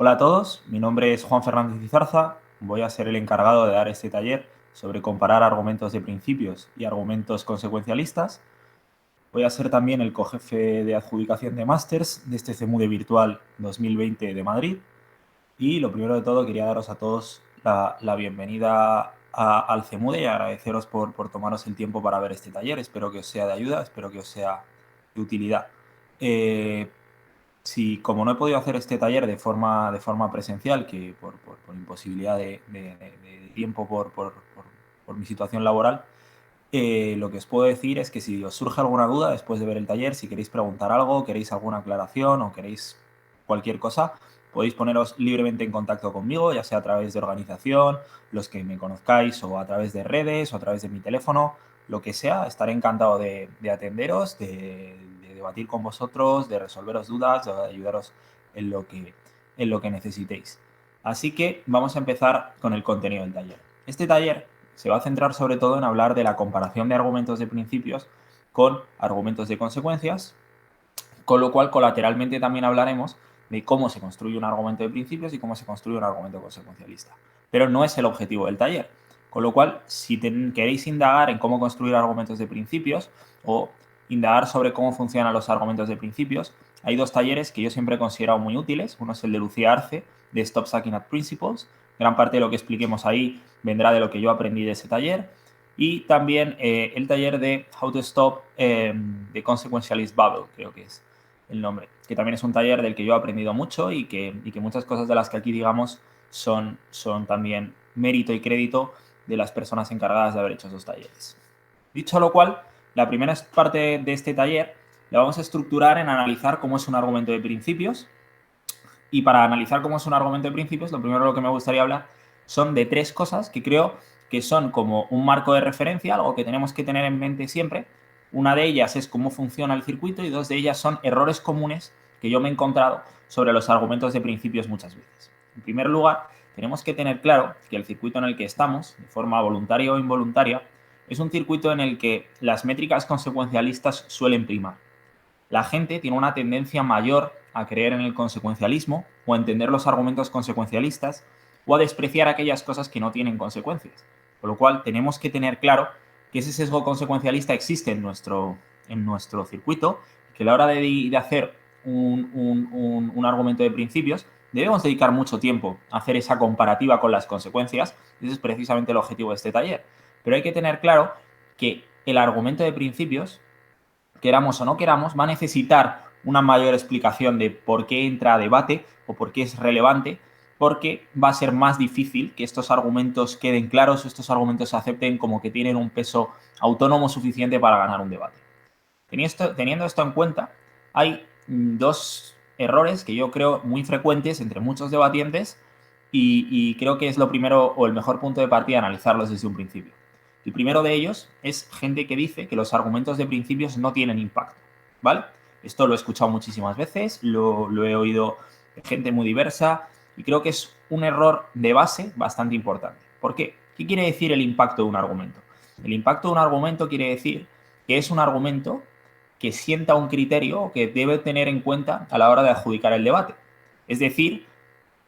Hola a todos, mi nombre es Juan Fernández Izarza, voy a ser el encargado de dar este taller sobre comparar argumentos de principios y argumentos consecuencialistas. Voy a ser también el cojefe de adjudicación de másters de este CEMUDE Virtual 2020 de Madrid. Y lo primero de todo, quería daros a todos la bienvenida al CEMUDE y agradeceros por tomaros el tiempo para ver este taller. Espero que os sea de ayuda, espero que os sea de utilidad. Si como no he podido hacer este taller de forma presencial, que por imposibilidad de tiempo por mi situación laboral, lo que os puedo decir es que si os surge alguna duda después de ver el taller, si queréis preguntar algo, queréis alguna aclaración o queréis cualquier cosa, podéis poneros libremente en contacto conmigo, ya sea a través de organización, los que me conozcáis, o a través de redes, o a través de mi teléfono, lo que sea. Estaré encantado de atenderos, de debatir con vosotros, de resolveros dudas, de ayudaros en lo que necesitéis. Así que vamos a empezar con el contenido del taller. Este taller se va a centrar sobre todo en hablar de la comparación de argumentos de principios con argumentos de consecuencias, con lo cual colateralmente también hablaremos de cómo se construye un argumento de principios y cómo se construye un argumento consecuencialista. Pero no es el objetivo del taller. Con lo cual, si queréis indagar en cómo construir argumentos de principios o indagar sobre cómo funcionan los argumentos de principios, hay dos talleres que yo siempre he considerado muy útiles. Uno es el de Lucía Arce, de Stop Sucking at Principles. Gran parte de lo que expliquemos ahí vendrá de lo que yo aprendí de ese taller. Y también el taller de How to Stop the Consequentialist Bubble, creo que es el nombre, que también es un taller del que yo he aprendido mucho y que muchas cosas de las que aquí digamos son también mérito y crédito de las personas encargadas de haber hecho esos talleres. Dicho lo cual, la primera parte de este taller la vamos a estructurar en analizar cómo es un argumento de principios. Y para analizar cómo es un argumento de principios, lo primero de lo que me gustaría hablar son de tres cosas que creo que son como un marco de referencia, algo que tenemos que tener en mente siempre. Una de ellas es cómo funciona el circuito y dos de ellas son errores comunes que yo me he encontrado sobre los argumentos de principios muchas veces. En primer lugar, tenemos que tener claro que el circuito en el que estamos, de forma voluntaria o involuntaria, es un circuito en el que las métricas consecuencialistas suelen primar. La gente tiene una tendencia mayor a creer en el consecuencialismo o a entender los argumentos consecuencialistas o a despreciar aquellas cosas que no tienen consecuencias. Con lo cual, tenemos que tener claro que ese sesgo consecuencialista existe en nuestro circuito, que a la hora de hacer un argumento de principios, debemos dedicar mucho tiempo a hacer esa comparativa con las consecuencias. Ese es precisamente el objetivo de este taller. Pero hay que tener claro que el argumento de principios, queramos o no queramos, va a necesitar una mayor explicación de por qué entra a debate o por qué es relevante, porque va a ser más difícil que estos argumentos queden claros o estos argumentos se acepten como que tienen un peso autónomo suficiente para ganar un debate. Teniendo esto en cuenta, hay dos errores que yo creo muy frecuentes entre muchos debatientes y creo que es lo primero o el mejor punto de partida analizarlos desde un principio. El primero de ellos es gente que dice que los argumentos de principios no tienen impacto, ¿vale? Esto lo he escuchado muchísimas veces, lo he oído de gente muy diversa y creo que es un error de base bastante importante. ¿Por qué? ¿Qué quiere decir el impacto de un argumento? El impacto de un argumento quiere decir que es un argumento que sienta un criterio o que debe tener en cuenta a la hora de adjudicar el debate. Es decir,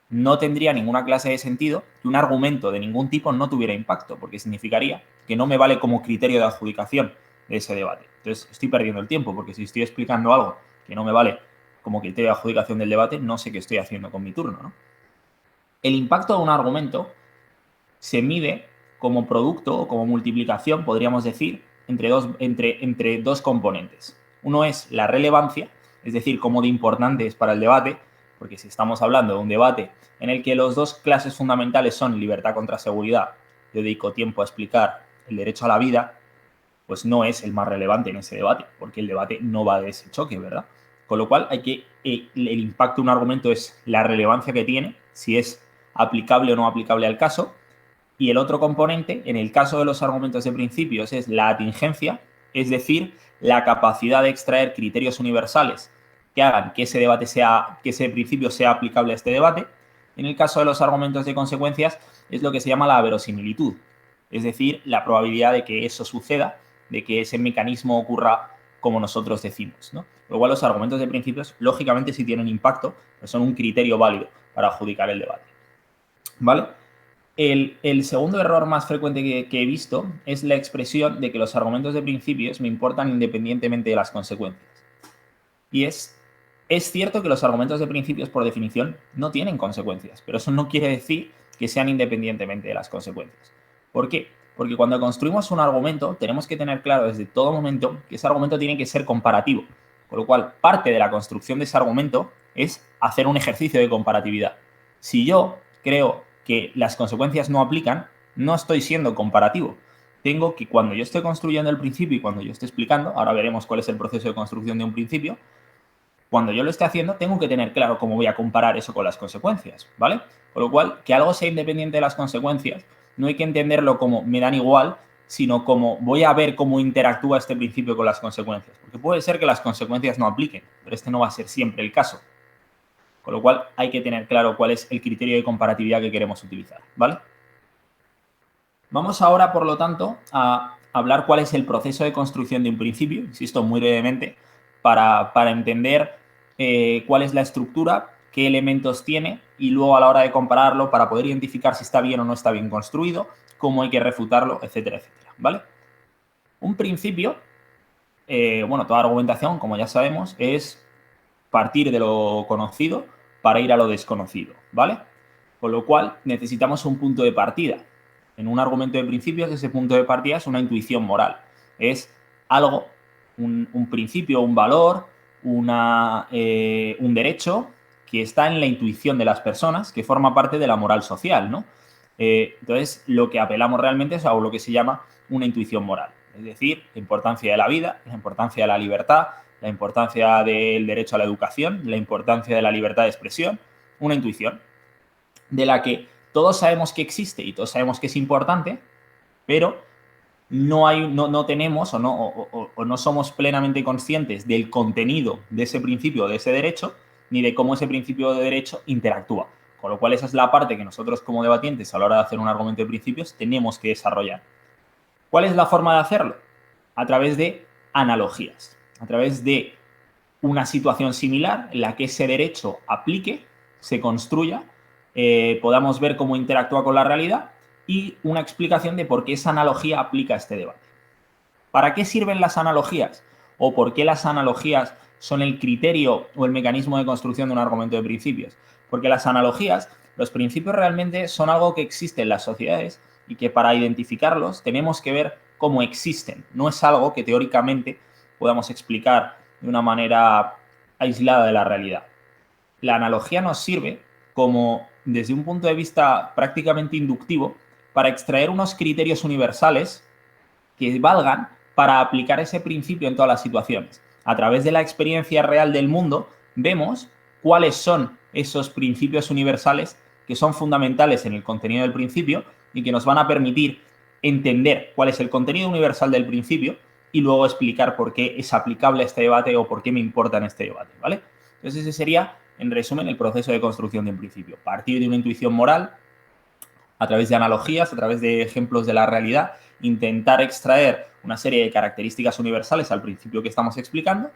no tendría ninguna clase de sentido que un argumento de ningún tipo no tuviera impacto, porque significaría que no me vale como criterio de adjudicación de ese debate. Entonces estoy perdiendo el tiempo, porque si estoy explicando algo que no me vale como criterio de adjudicación del debate, no sé qué estoy haciendo con mi turno, ¿no? El impacto de un argumento se mide como producto o como multiplicación, podríamos decir, entre dos componentes. Uno es la relevancia, es decir, cómo de importante es para el debate, porque si estamos hablando de un debate en el que las dos clases fundamentales son libertad contra seguridad, yo dedico tiempo a explicar el derecho a la vida, pues no es el más relevante en ese debate, porque el debate no va de ese choque, ¿verdad? Con lo cual, el impacto de un argumento es la relevancia que tiene, si es aplicable o no aplicable al caso, y el otro componente, en el caso de los argumentos de principios, es la atingencia, es decir, la capacidad de extraer criterios universales que hagan que ese debate que ese principio sea aplicable a este debate. En el caso de los argumentos de consecuencias, es lo que se llama la verosimilitud, es decir, la probabilidad de que eso suceda, de que ese mecanismo ocurra como nosotros decimos, ¿no? Luego los argumentos de principios, lógicamente, sí tienen impacto, pero son un criterio válido para adjudicar el debate. ¿Vale? El segundo error más frecuente que he visto es la expresión de que los argumentos de principios me importan independientemente de las consecuencias. Y es cierto que los argumentos de principios, por definición, no tienen consecuencias, pero eso no quiere decir que sean independientemente de las consecuencias. ¿Por qué? Porque cuando construimos un argumento, tenemos que tener claro desde todo momento que ese argumento tiene que ser comparativo. Con lo cual, parte de la construcción de ese argumento es hacer un ejercicio de comparatividad. Si yo creo que las consecuencias no aplican, no estoy siendo comparativo. Tengo que, cuando yo estoy construyendo el principio y cuando yo esté explicando, ahora veremos cuál es el proceso de construcción de un principio, cuando yo lo esté haciendo, tengo que tener claro cómo voy a comparar eso con las consecuencias, ¿vale? Con lo cual, que algo sea independiente de las consecuencias, no hay que entenderlo como me dan igual, sino como voy a ver cómo interactúa este principio con las consecuencias. Porque puede ser que las consecuencias no apliquen, pero este no va a ser siempre el caso. Con lo cual, hay que tener claro cuál es el criterio de comparatividad que queremos utilizar, ¿vale? Vamos ahora, por lo tanto, a hablar cuál es el proceso de construcción de un principio, insisto, muy brevemente, para entender cuál es la estructura, qué elementos tiene y luego a la hora de compararlo para poder identificar si está bien o no está bien construido, cómo hay que refutarlo, etcétera, etcétera, ¿vale? Un principio, bueno, toda argumentación, como ya sabemos, es partir de lo conocido para ir a lo desconocido, ¿vale? Con lo cual necesitamos un punto de partida. En un argumento de principios, ese punto de partida es una intuición moral. Es algo, un principio, un valor, un derecho que está en la intuición de las personas, que forma parte de la moral social, ¿no? Entonces, lo que apelamos realmente es a lo que se llama una intuición moral. Es decir, la importancia de la vida, la importancia de la libertad, la importancia del derecho a la educación, la importancia de la libertad de expresión, una intuición de la que todos sabemos que existe y todos sabemos que es importante, pero no tenemos o no somos plenamente conscientes del contenido de ese principio o de ese derecho, ni de cómo ese principio de derecho interactúa. Con lo cual esa es la parte que nosotros como debatientes a la hora de hacer un argumento de principios tenemos que desarrollar. ¿Cuál es la forma de hacerlo? A través de analogías, a través de una situación similar en la que ese derecho aplique, se construya, podamos ver cómo interactúa con la realidad y una explicación de por qué esa analogía aplica a este debate. ¿Para qué sirven las analogías? ¿O por qué las analogías son el criterio o el mecanismo de construcción de un argumento de principios? Porque las analogías, los principios realmente son algo que existe en las sociedades y que para identificarlos tenemos que ver cómo existen. No es algo que teóricamente podamos explicar de una manera aislada de la realidad. La analogía nos sirve como, desde un punto de vista prácticamente inductivo, para extraer unos criterios universales que valgan para aplicar ese principio en todas las situaciones. A través de la experiencia real del mundo, vemos cuáles son esos principios universales que son fundamentales en el contenido del principio y que nos van a permitir entender cuál es el contenido universal del principio y luego explicar por qué es aplicable a este debate o por qué me importa en este debate, ¿vale? Entonces ese sería, en resumen, el proceso de construcción de un principio. Partir de una intuición moral, a través de analogías, a través de ejemplos de la realidad, intentar extraer una serie de características universales al principio que estamos explicando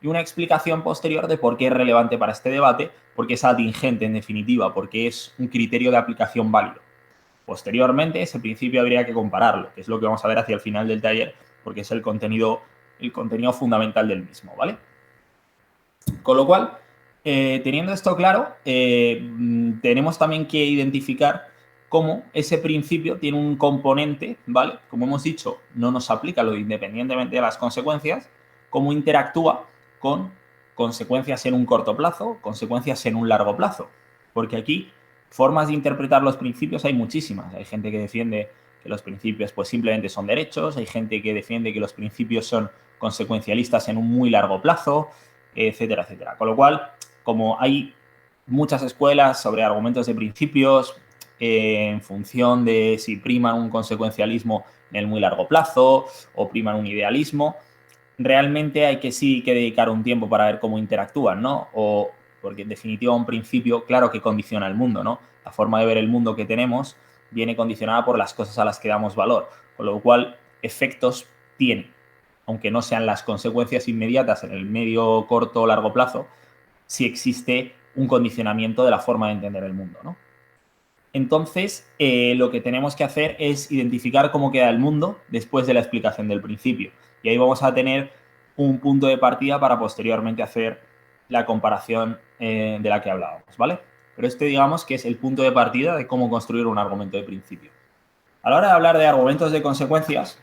y una explicación posterior de por qué es relevante para este debate, por qué es atingente en definitiva, porque es un criterio de aplicación válido. Posteriormente, ese principio habría que compararlo, que es lo que vamos a ver hacia el final del taller, porque es el contenido fundamental del mismo, ¿vale? Con lo cual, teniendo esto claro, tenemos también que identificar cómo ese principio tiene un componente, ¿vale? Como hemos dicho, no nos aplica lo independientemente de las consecuencias, cómo interactúa con consecuencias en un corto plazo, consecuencias en un largo plazo. Porque aquí, formas de interpretar los principios hay muchísimas. Hay gente que defiende que los principios pues simplemente son derechos, hay gente que defiende que los principios son consecuencialistas en un muy largo plazo, etcétera, etcétera. Con lo cual, como hay muchas escuelas sobre argumentos de principios, en función de si priman un consecuencialismo en el muy largo plazo o priman un idealismo, realmente hay que sí que dedicar un tiempo para ver cómo interactúan, ¿no? O porque en definitiva un principio, claro que condiciona el mundo, ¿no? La forma de ver el mundo que tenemos viene condicionada por las cosas a las que damos valor, con lo cual efectos tiene, aunque no sean las consecuencias inmediatas en el medio, corto o largo plazo, sí existe un condicionamiento de la forma de entender el mundo, ¿no? Entonces, lo que tenemos que hacer es identificar cómo queda el mundo después de la explicación del principio. Y ahí vamos a tener un punto de partida para posteriormente hacer la comparación de la que hablábamos, ¿vale? Pero este, digamos, que es el punto de partida de cómo construir un argumento de principio. A la hora de hablar de argumentos de consecuencias,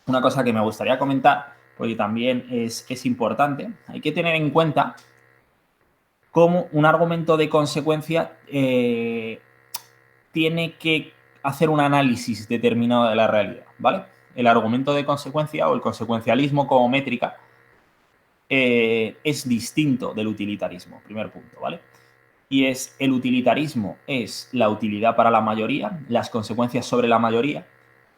una cosa que me gustaría comentar, porque también es importante, hay que tener en cuenta cómo un argumento de consecuencia tiene que hacer un análisis determinado de la realidad, ¿vale? El argumento de consecuencia o el consecuencialismo como métrica es distinto del utilitarismo, primer punto, ¿vale? Y es el utilitarismo es la utilidad para la mayoría, las consecuencias sobre la mayoría,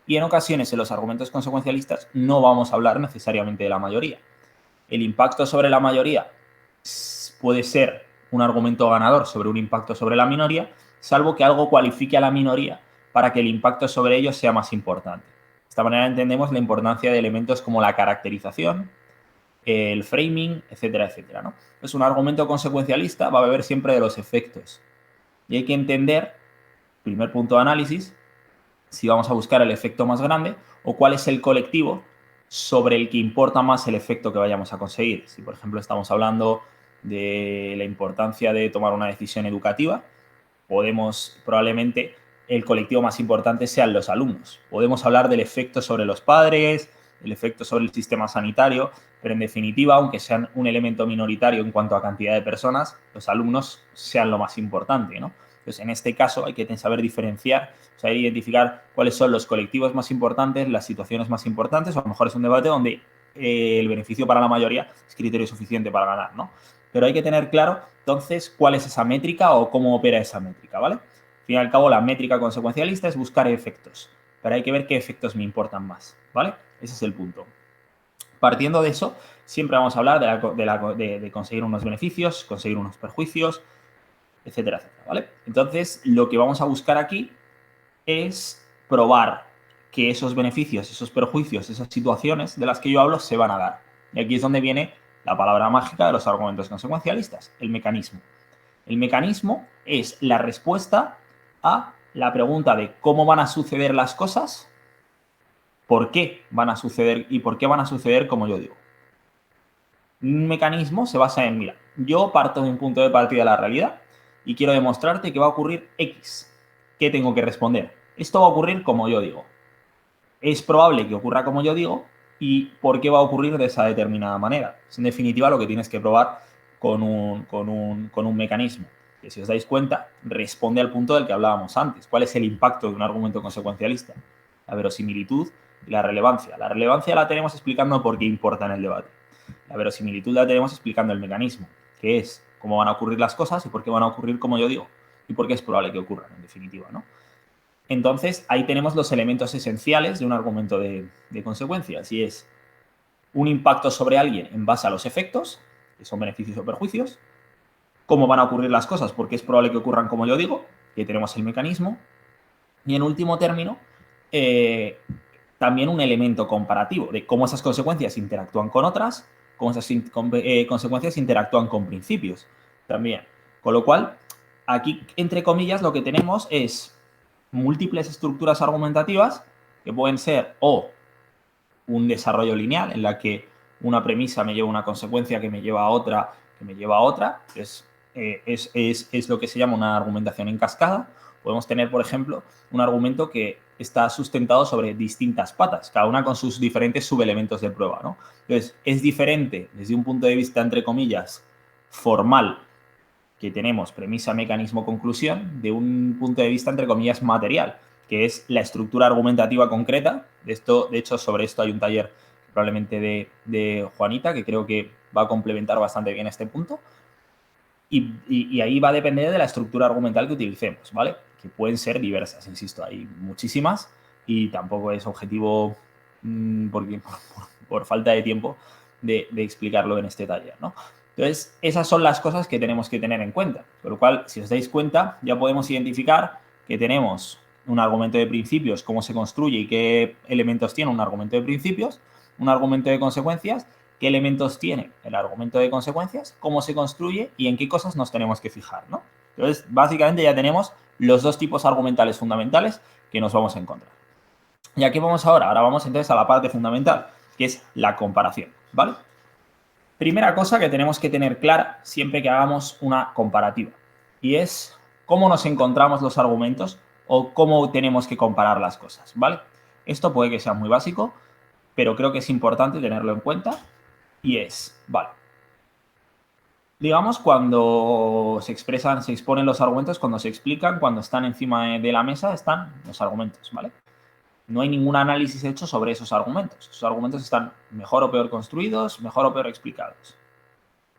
y en ocasiones en los argumentos consecuencialistas no vamos a hablar necesariamente de la mayoría. El impacto sobre la mayoría puede ser un argumento ganador sobre un impacto sobre la minoría, salvo que algo cualifique a la minoría para que el impacto sobre ellos sea más importante. De esta manera entendemos la importancia de elementos como la caracterización, el framing, etcétera, etcétera, ¿no? Entonces, un argumento consecuencialista va a beber siempre de los efectos. Y hay que entender, primer punto de análisis, si vamos a buscar el efecto más grande o cuál es el colectivo sobre el que importa más el efecto que vayamos a conseguir. Si, por ejemplo, estamos hablando de la importancia de tomar una decisión educativa, probablemente el colectivo más importante sean los alumnos. Podemos hablar del efecto sobre los padres, el efecto sobre el sistema sanitario, pero en definitiva, aunque sean un elemento minoritario en cuanto a cantidad de personas, los alumnos sean lo más importante, ¿no? Entonces, en este caso hay que saber diferenciar, saber identificar cuáles son los colectivos más importantes, las situaciones más importantes, o a lo mejor es un debate donde el beneficio para la mayoría es criterio suficiente para ganar, ¿no? Pero hay que tener claro, entonces, cuál es esa métrica o cómo opera esa métrica, ¿vale? Al fin y al cabo, la métrica consecuencialista es buscar efectos, pero hay que ver qué efectos me importan más, ¿vale? Ese es el punto. Partiendo de eso, siempre vamos a hablar de conseguir unos beneficios, conseguir unos perjuicios, etcétera, etcétera, ¿vale? Entonces, lo que vamos a buscar aquí es probar que esos beneficios, esos perjuicios, esas situaciones de las que yo hablo se van a dar. Y aquí es donde viene la palabra mágica de los argumentos consecuencialistas, el mecanismo. El mecanismo es la respuesta a la pregunta de cómo van a suceder las cosas, por qué van a suceder y por qué van a suceder como yo digo. Un mecanismo se basa en, mira, yo parto de un punto de partida de la realidad y quiero demostrarte que va a ocurrir X. ¿Qué tengo que responder? Esto va a ocurrir como yo digo. Es probable que ocurra como yo digo y por qué va a ocurrir de esa determinada manera. Es en definitiva lo que tienes que probar con un mecanismo que, si os dais cuenta, responde al punto del que hablábamos antes. ¿Cuál es el impacto de un argumento consecuencialista? La verosimilitud y la relevancia. La relevancia la tenemos explicando por qué importa en el debate. La verosimilitud la tenemos explicando el mecanismo, que es cómo van a ocurrir las cosas y por qué van a ocurrir como yo digo y por qué es probable que ocurran, en definitiva, ¿no? Entonces, ahí tenemos los elementos esenciales de un argumento de consecuencias, y es un impacto sobre alguien en base a los efectos, que son beneficios o perjuicios, cómo van a ocurrir las cosas, porque es probable que ocurran como yo digo, que tenemos el mecanismo, y en último término, también un elemento comparativo de cómo esas consecuencias interactúan con otras, cómo esas consecuencias interactúan con principios también. Con lo cual, aquí, entre comillas, lo que tenemos es múltiples estructuras argumentativas que pueden ser o un desarrollo lineal en la que una premisa me lleva a una consecuencia que me lleva a otra, que me lleva a otra. Es lo que se llama una argumentación en cascada. Podemos tener, por ejemplo, un argumento que está sustentado sobre distintas patas, cada una con sus diferentes subelementos de prueba, ¿no? Entonces, es diferente desde un punto de vista, entre comillas, formal, que tenemos premisa, mecanismo, conclusión, de un punto de vista, entre comillas, material, que es la estructura argumentativa concreta. De hecho, sobre esto hay un taller probablemente de Juanita, que creo que va a complementar bastante bien este punto. Y ahí va a depender de la estructura argumental que utilicemos, ¿vale? Que pueden ser diversas, insisto, hay muchísimas y tampoco es objetivo, porque por falta de tiempo, de explicarlo en este taller, ¿no? Entonces, esas son las cosas que tenemos que tener en cuenta. Con lo cual, si os dais cuenta, ya podemos identificar que tenemos un argumento de principios, cómo se construye y qué elementos tiene un argumento de principios, un argumento de consecuencias qué elementos tiene el argumento de consecuencias, cómo se construye y en qué cosas nos tenemos que fijar, ¿no? Entonces, básicamente ya tenemos los dos tipos argumentales fundamentales que nos vamos a encontrar. ¿Y aquí vamos ahora? Ahora vamos entonces a la parte fundamental, que es la comparación, ¿vale? Primera cosa que tenemos que tener clara siempre que hagamos una comparativa, y es cómo nos encontramos los argumentos o cómo tenemos que comparar las cosas, ¿vale? Esto puede que sea muy básico, pero creo que es importante tenerlo en cuenta, y es, vale, digamos cuando se expresan, se exponen los argumentos, cuando se explican, cuando están encima de la mesa, están los argumentos, ¿vale? No hay ningún análisis hecho sobre esos argumentos. Esos argumentos están mejor o peor construidos, mejor o peor explicados.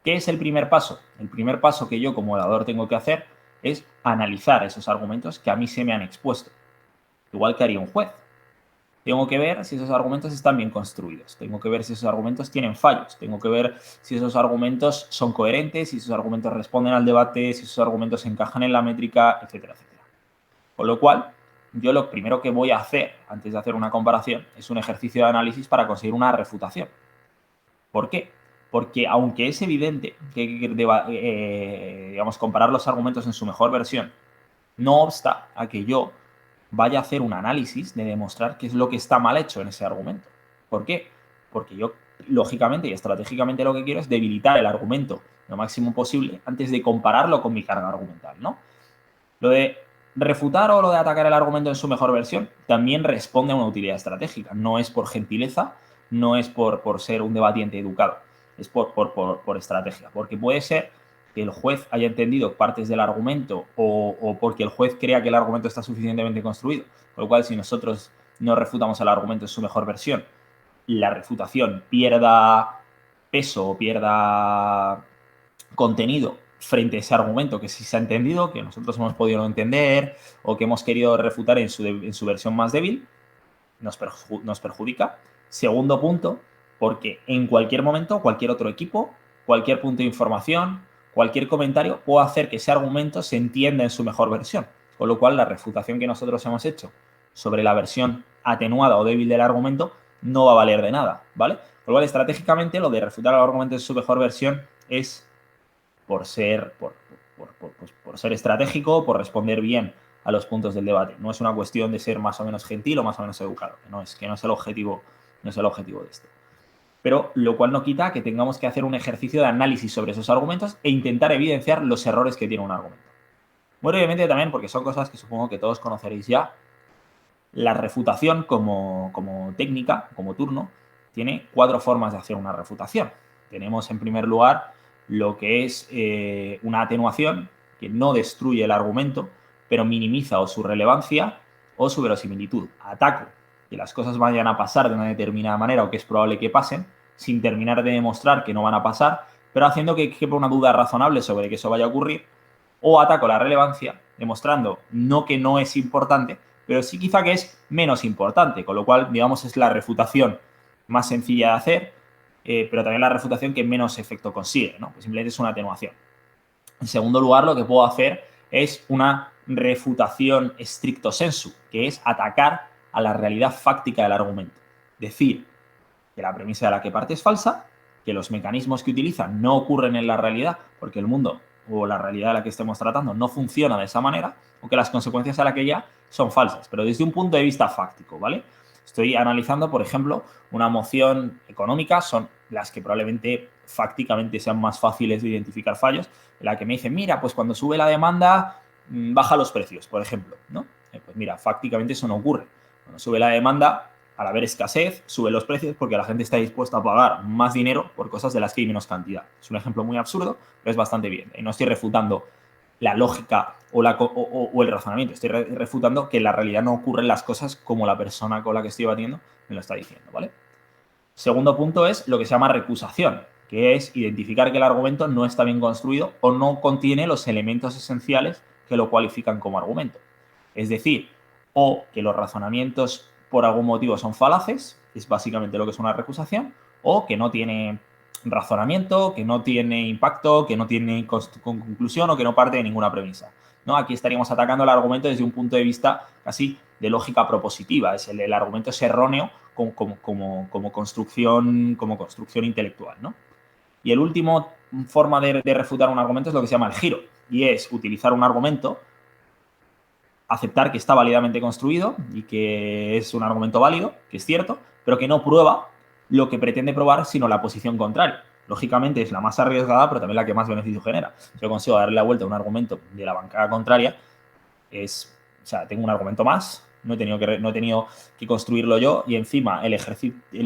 ¿Qué es el primer paso? El primer paso que yo como orador tengo que hacer es analizar esos argumentos que a mí se me han expuesto. Igual que haría un juez. Tengo que ver si esos argumentos están bien construidos. Tengo que ver si esos argumentos tienen fallos. Tengo que ver si esos argumentos son coherentes, si esos argumentos responden al debate, si esos argumentos encajan en la métrica, etcétera, etcétera. Con lo cual, yo lo primero que voy a hacer antes de hacer una comparación es un ejercicio de análisis para conseguir una refutación. ¿Por qué? Porque aunque es evidente que hay que digamos, comparar los argumentos en su mejor versión, no obsta a que yo vaya a hacer un análisis de demostrar qué es lo que está mal hecho en ese argumento. ¿Por qué? Porque yo, lógicamente y estratégicamente, lo que quiero es debilitar el argumento lo máximo posible antes de compararlo con mi carga argumental, ¿no? Lo de refutar o lo de atacar el argumento en su mejor versión también responde a una utilidad estratégica. No es por gentileza, no es por ser un debatiente educado, es por estrategia. Porque puede ser que el juez haya entendido partes del argumento o porque el juez crea que el argumento está suficientemente construido. Por lo cual, si nosotros no refutamos el argumento en su mejor versión, la refutación pierda peso o pierda contenido frente a ese argumento que sí se ha entendido, que nosotros hemos podido entender o que hemos querido refutar en su versión más débil, nos perjudica. Segundo punto, porque en cualquier momento, cualquier otro equipo, cualquier punto de información, cualquier comentario puede hacer que ese argumento se entienda en su mejor versión. Con lo cual, la refutación que nosotros hemos hecho sobre la versión atenuada o débil del argumento no va a valer de nada, ¿vale? Con lo cual, estratégicamente, lo de refutar el argumento en su mejor versión es por ser estratégico, por responder bien a los puntos del debate. No es una cuestión de ser más o menos gentil o más o menos educado, que no es el objetivo de esto. Pero lo cual no quita que tengamos que hacer un ejercicio de análisis sobre esos argumentos e intentar evidenciar los errores que tiene un argumento. Muy brevemente también, porque son cosas que supongo que todos conoceréis ya, la refutación como técnica, como turno, tiene 4 formas de hacer una refutación. Tenemos en primer lugar lo que es una atenuación, que no destruye el argumento, pero minimiza o su relevancia o su verosimilitud. Ataco que las cosas vayan a pasar de una determinada manera o que es probable que pasen, sin terminar de demostrar que no van a pasar, pero haciendo que quepa una duda razonable sobre que eso vaya a ocurrir. O ataco la relevancia, demostrando no que no es importante, pero sí quizá que es menos importante, con lo cual, digamos, es la refutación más sencilla de hacer, pero también la refutación que menos efecto consigue, ¿no? Pues simplemente es una atenuación. En segundo lugar, lo que puedo hacer es una refutación stricto sensu, que es atacar a la realidad fáctica del argumento. Decir que la premisa de la que parte es falsa, que los mecanismos que utilizan no ocurren en la realidad, porque el mundo o la realidad de la que estemos tratando no funciona de esa manera, o que las consecuencias a la que ya son falsas, pero desde un punto de vista fáctico, ¿vale? Estoy analizando, por ejemplo, una moción económica, son las que probablemente fácticamente sean más fáciles de identificar fallos, en la que me dicen, mira, pues cuando sube la demanda, baja los precios, por ejemplo, ¿no? Pues mira, fácticamente eso no ocurre. Cuando sube la demanda, al haber escasez, sube los precios porque la gente está dispuesta a pagar más dinero por cosas de las que hay menos cantidad. Es un ejemplo muy absurdo, pero es bastante bien. Y no estoy refutando la lógica o el razonamiento, estoy refutando que en la realidad no ocurren las cosas como la persona con la que estoy debatiendo me lo está diciendo, ¿vale? Segundo punto es lo que se llama recusación, que es identificar que el argumento no está bien construido o no contiene los elementos esenciales que lo cualifican como argumento. Es decir, o que los razonamientos por algún motivo son falaces, es básicamente lo que es una recusación, o que no tiene razonamiento, que no tiene impacto, que no tiene conclusión o que no parte de ninguna premisa, ¿no? Aquí estaríamos atacando el argumento desde un punto de vista casi de lógica propositiva. El argumento es erróneo como construcción intelectual, ¿no? Y el último forma de refutar un argumento es lo que se llama el giro, y es utilizar un argumento, aceptar que está válidamente construido y que es un argumento válido, que es cierto, pero que no prueba lo que pretende probar, sino la posición contraria. Lógicamente es la más arriesgada, pero también la que más beneficio genera. Si yo consigo darle la vuelta a un argumento de la bancada contraria, o sea, tengo un argumento más, no he tenido que construirlo yo, y encima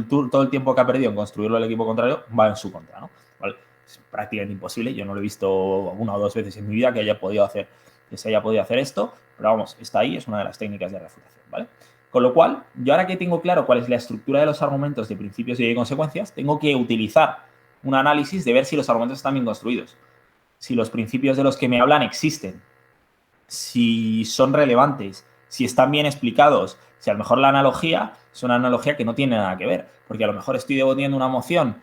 todo el tiempo que ha perdido en construirlo el equipo contrario va en su contra, ¿no? ¿Vale? Es prácticamente imposible. Yo no lo he visto una o dos veces en mi vida que se haya podido hacer esto, pero vamos, está ahí, es una de las técnicas de refutación, ¿vale? Con lo cual, yo ahora que tengo claro cuál es la estructura de los argumentos de principios y de consecuencias, tengo que utilizar un análisis de ver si los argumentos están bien construidos, si los principios de los que me hablan existen, si son relevantes, si están bien explicados, si a lo mejor la analogía es una analogía que no tiene nada que ver, porque a lo mejor estoy debatiendo una moción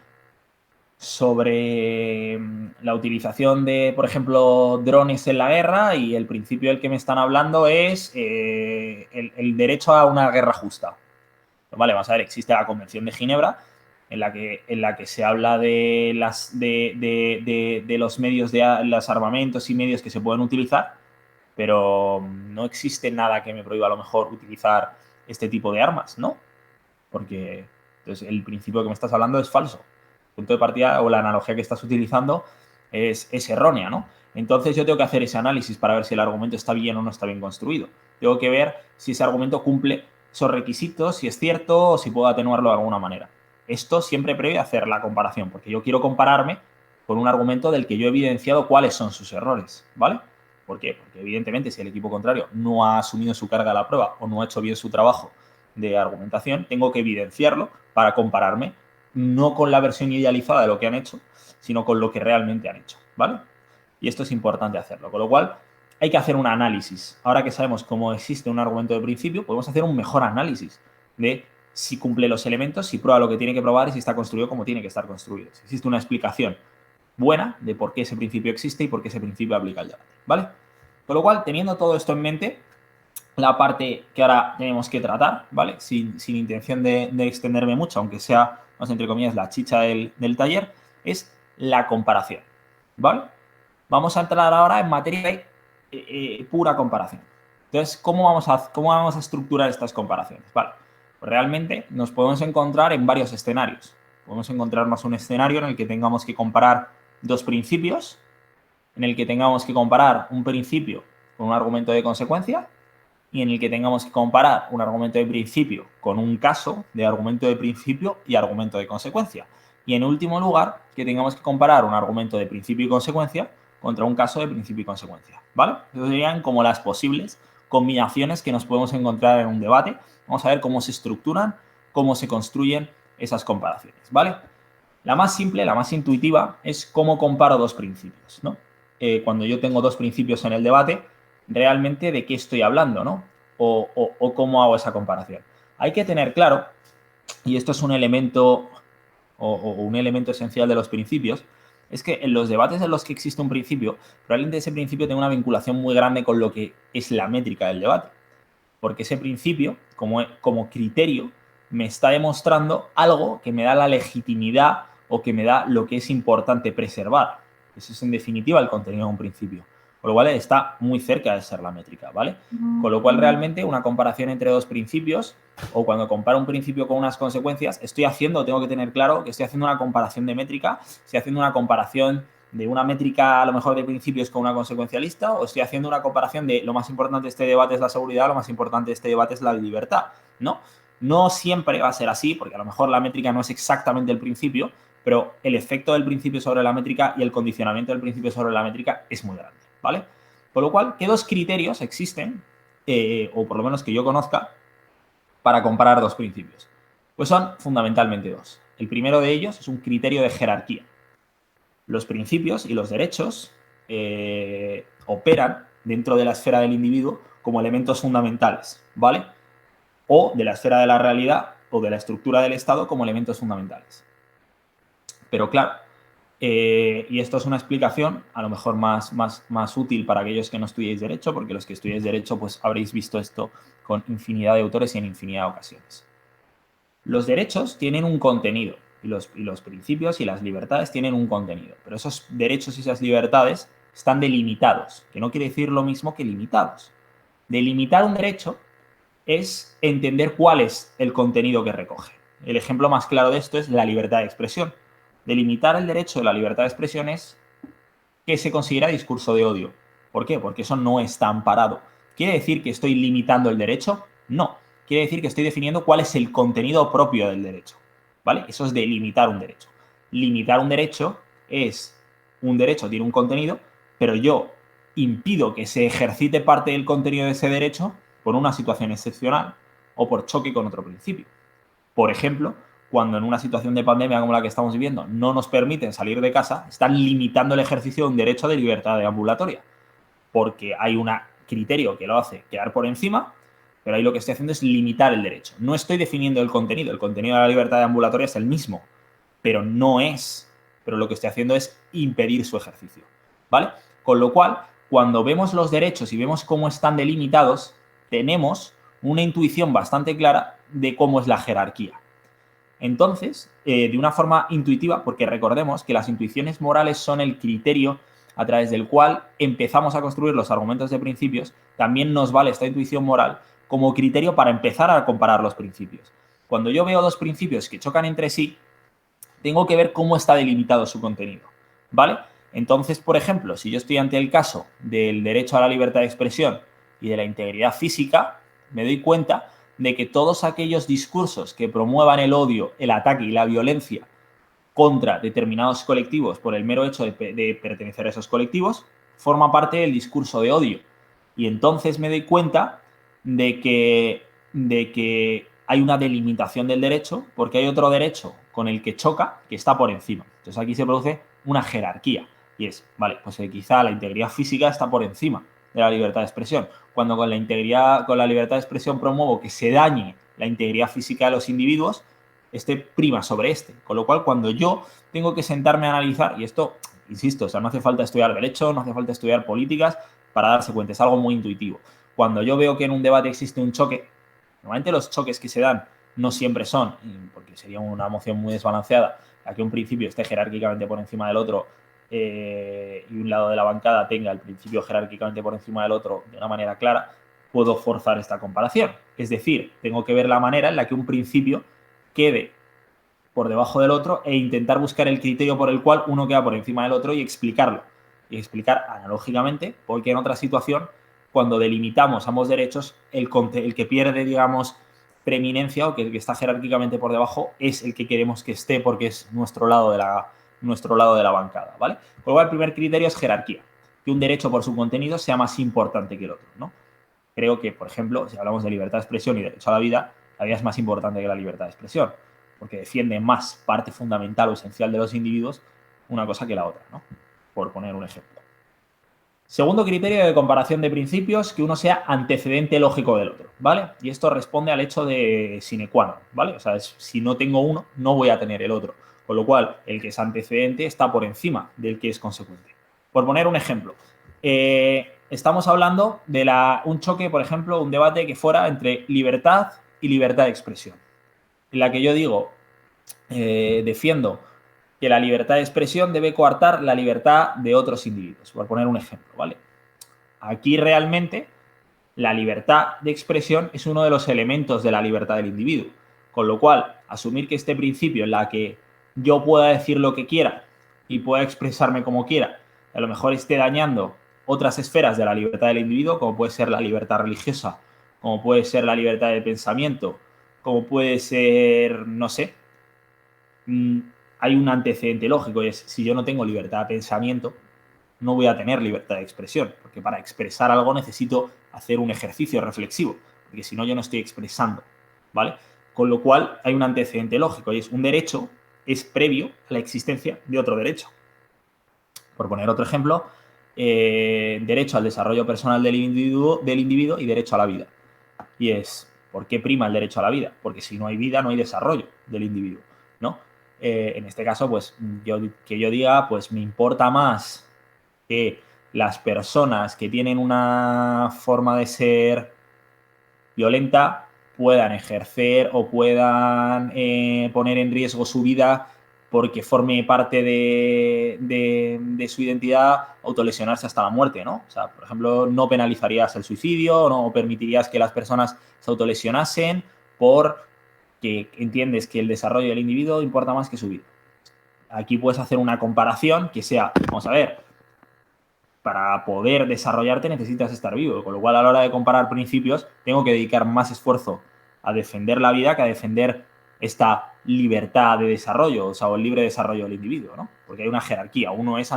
sobre la utilización de, por ejemplo, drones en la guerra, y el principio del que me están hablando es el derecho a una guerra justa. Pues vale, vamos a ver, existe la Convención de Ginebra en la que se habla de los medios, de los armamentos y medios que se pueden utilizar, pero no existe nada que me prohíba a lo mejor utilizar este tipo de armas, ¿no? Porque entonces, el principio que me estás hablando es falso. El punto de partida o la analogía que estás utilizando es errónea, ¿no? Entonces yo tengo que hacer ese análisis para ver si el argumento está bien o no está bien construido. Tengo que ver si ese argumento cumple esos requisitos, si es cierto o si puedo atenuarlo de alguna manera. Esto siempre previo a hacer la comparación, porque yo quiero compararme con un argumento del que yo he evidenciado cuáles son sus errores, ¿vale? ¿Por qué? Porque evidentemente si el equipo contrario no ha asumido su carga a la prueba o no ha hecho bien su trabajo de argumentación, tengo que evidenciarlo para compararme no con la versión idealizada de lo que han hecho, sino con lo que realmente han hecho, ¿vale? Y esto es importante hacerlo, con lo cual hay que hacer un análisis. Ahora que sabemos cómo existe un argumento de principio, podemos hacer un mejor análisis de si cumple los elementos, si prueba lo que tiene que probar y si está construido como tiene que estar construido. Si existe una explicación buena de por qué ese principio existe y por qué ese principio aplica al debate, ¿vale? Con lo cual, teniendo todo esto en mente, la parte que ahora tenemos que tratar, ¿vale? Sin intención de extenderme mucho, aunque sea, más entre comillas, la chicha del taller, es la comparación, ¿vale? Vamos a entrar ahora en materia de pura comparación. Entonces, ¿cómo vamos a estructurar estas comparaciones? Vale, pues realmente nos podemos encontrar en varios escenarios. Podemos encontrarnos un escenario en el que tengamos que comparar dos principios, en el que tengamos que comparar un principio con un argumento de consecuencia, y en el que tengamos que comparar un argumento de principio con un caso de argumento de principio y argumento de consecuencia. Y en último lugar, que tengamos que comparar un argumento de principio y consecuencia contra un caso de principio y consecuencia, ¿vale? Esas serían como las posibles combinaciones que nos podemos encontrar en un debate. Vamos a ver cómo se estructuran, cómo se construyen esas comparaciones, ¿vale? La más simple, la más intuitiva, es cómo comparo dos principios, ¿no? Cuando yo tengo dos principios en el debate, realmente de qué estoy hablando, ¿no? O cómo hago esa comparación. Hay que tener claro, y esto es un elemento o un elemento esencial de los principios, es que en los debates en los que existe un principio, probablemente ese principio tenga una vinculación muy grande con lo que es la métrica del debate. Porque ese principio, como criterio, me está demostrando algo que me da la legitimidad o que me da lo que es importante preservar. Eso es, en definitiva, el contenido de un principio. Con lo cual, está muy cerca de ser la métrica, ¿vale? Con lo cual, realmente, una comparación entre dos principios, o cuando comparo un principio con unas consecuencias, tengo que tener claro que estoy haciendo una comparación de métrica, estoy haciendo una comparación de una métrica a lo mejor de principios con una consecuencialista, o estoy haciendo una comparación de lo más importante de este debate es la seguridad, lo más importante de este debate es la libertad, ¿no? No siempre va a ser así, porque a lo mejor la métrica no es exactamente el principio, pero el efecto del principio sobre la métrica y el condicionamiento del principio sobre la métrica es muy grande, ¿vale? Por lo cual, ¿qué dos criterios existen, o por lo menos que yo conozca, para comparar dos principios? Pues son fundamentalmente dos. El primero de ellos es un criterio de jerarquía. Los principios y los derechos operan dentro de la esfera del individuo como elementos fundamentales, ¿vale? O de la esfera de la realidad o de la estructura del Estado como elementos fundamentales. Pero claro, y esto es una explicación a lo mejor más útil para aquellos que no estudiéis Derecho, porque los que estudiéis Derecho pues habréis visto esto con infinidad de autores y en infinidad de ocasiones. Los derechos tienen un contenido y los principios y las libertades tienen un contenido, pero esos derechos y esas libertades están delimitados, que no quiere decir lo mismo que limitados. Delimitar un derecho es entender cuál es el contenido que recoge. El ejemplo más claro de esto es la libertad de expresión. Delimitar el derecho de la libertad de expresión es que se considera discurso de odio. ¿Por qué? Porque eso no está amparado. ¿Quiere decir que estoy limitando el derecho? No. Quiere decir que estoy definiendo cuál es el contenido propio del derecho. ¿Vale? Eso es delimitar un derecho. Limitar un derecho es un derecho, tiene un contenido, pero yo impido que se ejercite parte del contenido de ese derecho por una situación excepcional o por choque con otro principio. Por ejemplo, cuando en una situación de pandemia como la que estamos viviendo no nos permiten salir de casa, están limitando el ejercicio de un derecho de libertad ambulatoria, porque hay un criterio que lo hace quedar por encima, pero ahí lo que estoy haciendo es limitar el derecho. No estoy definiendo el contenido de la libertad ambulatoria es el mismo, pero pero lo que estoy haciendo es impedir su ejercicio, ¿vale? Con lo cual, cuando vemos los derechos y vemos cómo están delimitados, tenemos una intuición bastante clara de cómo es la jerarquía. Entonces, de una forma intuitiva, porque recordemos que las intuiciones morales son el criterio a través del cual empezamos a construir los argumentos de principios, también nos vale esta intuición moral como criterio para empezar a comparar los principios. Cuando yo veo dos principios que chocan entre sí, tengo que ver cómo está delimitado su contenido, ¿vale? Entonces, por ejemplo, si yo estoy ante el caso del derecho a la libertad de expresión y de la integridad física, me doy cuenta de que todos aquellos discursos que promuevan el odio, el ataque y la violencia contra determinados colectivos por el mero hecho de pertenecer a esos colectivos, forma parte del discurso de odio. Y entonces me doy cuenta de que hay una delimitación del derecho porque hay otro derecho con el que choca que está por encima. Entonces aquí se produce una jerarquía y es, vale, pues quizá la integridad física está por encima de la libertad de expresión. Cuando con la libertad de expresión promuevo que se dañe la integridad física de los individuos, este prima sobre este. Con lo cual, cuando yo tengo que sentarme a analizar, y esto, insisto, o sea, no hace falta estudiar derecho, no hace falta estudiar políticas para darse cuenta, es algo muy intuitivo. Cuando yo veo que en un debate existe un choque, normalmente los choques que se dan no siempre son, porque sería una moción muy desbalanceada, a que un principio esté jerárquicamente por encima del otro y un lado de la bancada tenga el principio jerárquicamente por encima del otro de una manera clara, puedo forzar esta comparación. Es decir, tengo que ver la manera en la que un principio quede por debajo del otro e intentar buscar el criterio por el cual uno queda por encima del otro y explicarlo. Y explicar analógicamente, porque en otra situación, cuando delimitamos ambos derechos, el que pierde, digamos, preeminencia o que el que está jerárquicamente por debajo es el que queremos que esté porque es nuestro lado de la bancada, ¿vale? Con lo cual, el primer criterio es jerarquía, que un derecho por su contenido sea más importante que el otro, ¿no? Creo que, por ejemplo, si hablamos de libertad de expresión y derecho a la vida es más importante que la libertad de expresión, porque defiende más parte fundamental o esencial de los individuos una cosa que la otra, ¿no? Por poner un ejemplo. Segundo criterio de comparación de principios, que uno sea antecedente lógico del otro, ¿vale? Y esto responde al hecho de sine qua non, ¿vale? O sea, si no tengo uno, no voy a tener el otro. Con lo cual, el que es antecedente está por encima del que es consecuente. Por poner un ejemplo, estamos hablando de un choque, por ejemplo, un debate que fuera entre libertad y libertad de expresión, en la que yo digo, defiendo que la libertad de expresión debe coartar la libertad de otros individuos, por poner un ejemplo, ¿vale? Aquí realmente la libertad de expresión es uno de los elementos de la libertad del individuo, con lo cual asumir que este principio en la que yo pueda decir lo que quiera y pueda expresarme como quiera, a lo mejor esté dañando otras esferas de la libertad del individuo, como puede ser la libertad religiosa, como puede ser la libertad de pensamiento, como puede ser, no sé, hay un antecedente lógico y es, si yo no tengo libertad de pensamiento, no voy a tener libertad de expresión, porque para expresar algo necesito hacer un ejercicio reflexivo, porque si no yo no estoy expresando, ¿vale? Con lo cual hay un antecedente lógico y es un derecho es previo a la existencia de otro derecho. Por poner otro ejemplo, derecho al desarrollo personal del individuo y derecho a la vida. Y es, ¿por qué prima el derecho a la vida? Porque si no hay vida, no hay desarrollo del individuo, ¿no? En este caso, pues, que yo diga, pues me importa más que las personas que tienen una forma de ser violenta puedan ejercer o puedan poner en riesgo su vida porque forme parte de su identidad autolesionarse hasta la muerte, ¿no? O sea, por ejemplo, no penalizarías el suicidio, no permitirías que las personas se autolesionasen porque entiendes que el desarrollo del individuo importa más que su vida. Aquí puedes hacer una comparación que sea, vamos a ver, para poder desarrollarte necesitas estar vivo, con lo cual a la hora de comparar principios tengo que dedicar más esfuerzo a defender la vida que a defender esta libertad de desarrollo, o sea, o el libre desarrollo del individuo, ¿no? Porque hay una jerarquía, uno es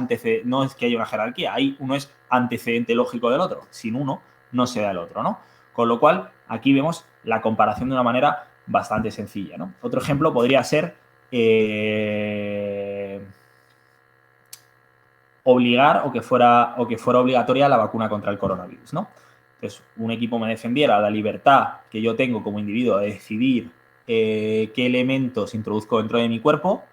no es que haya una jerarquía, uno es antecedente lógico del otro, sin uno no se da el otro, ¿no? Con lo cual, aquí vemos la comparación de una manera bastante sencilla, ¿no? Otro ejemplo podría ser obligar o que fuera obligatoria la vacuna contra el coronavirus, ¿no? Entonces, un equipo me defendiera la libertad que yo tengo como individuo de decidir qué elementos introduzco dentro de mi cuerpo,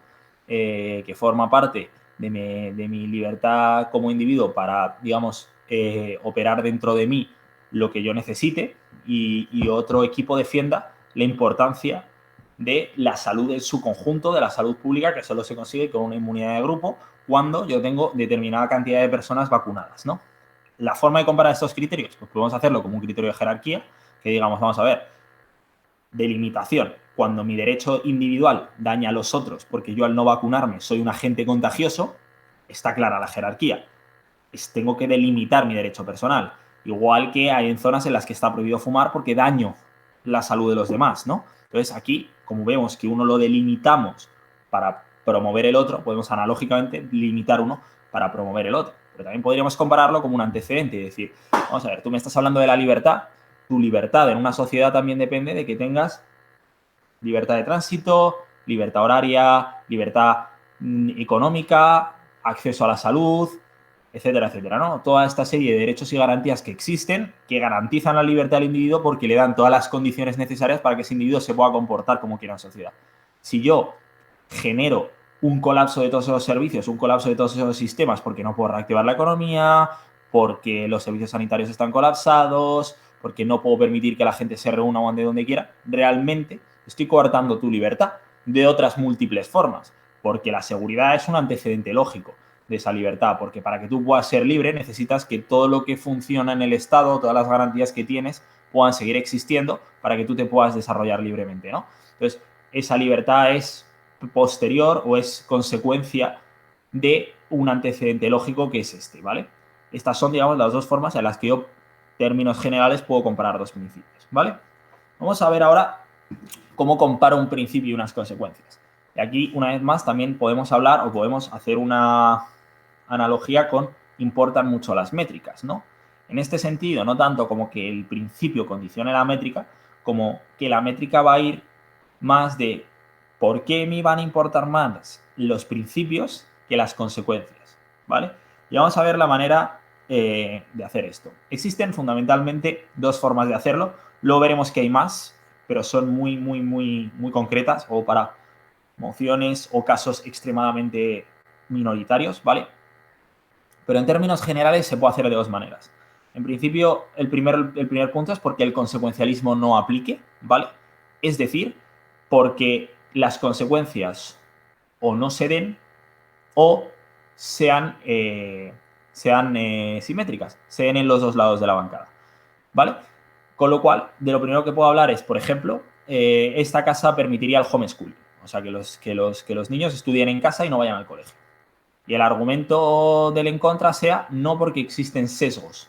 que forma parte de mi libertad como individuo para, digamos, operar dentro de mí lo que yo necesite, y otro equipo defienda la importancia de la salud en su conjunto, de la salud pública, que solo se consigue con una inmunidad de grupo cuando yo tengo determinada cantidad de personas vacunadas, ¿no? La forma de comparar estos criterios, pues podemos hacerlo como un criterio de jerarquía, que digamos, vamos a ver, delimitación. Cuando mi derecho individual daña a los otros porque yo al no vacunarme soy un agente contagioso, está clara la jerarquía. Tengo que delimitar mi derecho personal. Igual que hay en zonas en las que está prohibido fumar porque daño la salud de los demás, ¿no? Entonces aquí, como vemos que uno lo delimitamos para promover el otro, podemos analógicamente limitar uno para promover el otro. Pero también podríamos compararlo como un antecedente y decir, vamos a ver, tú me estás hablando de la libertad, tu libertad en una sociedad también depende de que tengas libertad de tránsito, libertad horaria, libertad económica, acceso a la salud, etcétera, etcétera, ¿no? Toda esta serie de derechos y garantías que existen, que garantizan la libertad del individuo porque le dan todas las condiciones necesarias para que ese individuo se pueda comportar como quiera en sociedad. Si yo genero un colapso de todos esos servicios, un colapso de todos esos sistemas porque no puedo reactivar la economía, porque los servicios sanitarios están colapsados, porque no puedo permitir que la gente se reúna o ande donde quiera, realmente estoy coartando tu libertad de otras múltiples formas, porque la seguridad es un antecedente lógico de esa libertad, porque para que tú puedas ser libre necesitas que todo lo que funciona en el Estado, todas las garantías que tienes, puedan seguir existiendo para que tú te puedas desarrollar libremente, ¿no? Entonces, esa libertad es posterior o es consecuencia de un antecedente lógico que es este, ¿vale? Estas son, digamos, las dos formas en las que yo, términos generales, puedo comparar dos principios, ¿vale? Vamos a ver ahora cómo comparo un principio y unas consecuencias. Y aquí, una vez más, también podemos hablar o podemos hacer una analogía con importan mucho las métricas, ¿no? En este sentido, no tanto como que el principio condicione la métrica, como que la métrica va a ir más de por qué me van a importar más los principios que las consecuencias, ¿vale? Y vamos a ver la manera de hacer esto. Existen fundamentalmente dos formas de hacerlo. Luego veremos que hay más, pero son muy concretas o para mociones o casos extremadamente minoritarios, ¿vale? Pero en términos generales se puede hacer de dos maneras. En principio, el primer punto es porque el consecuencialismo no aplique, ¿vale? Es decir, porque las consecuencias o no se den o sean simétricas, se den en los dos lados de la bancada, ¿vale? Con lo cual, de lo primero que puedo hablar es, por ejemplo, esta casa permitiría el homeschooling, o sea, que los niños estudien en casa y no vayan al colegio. Y el argumento del en contra sea no porque existen sesgos.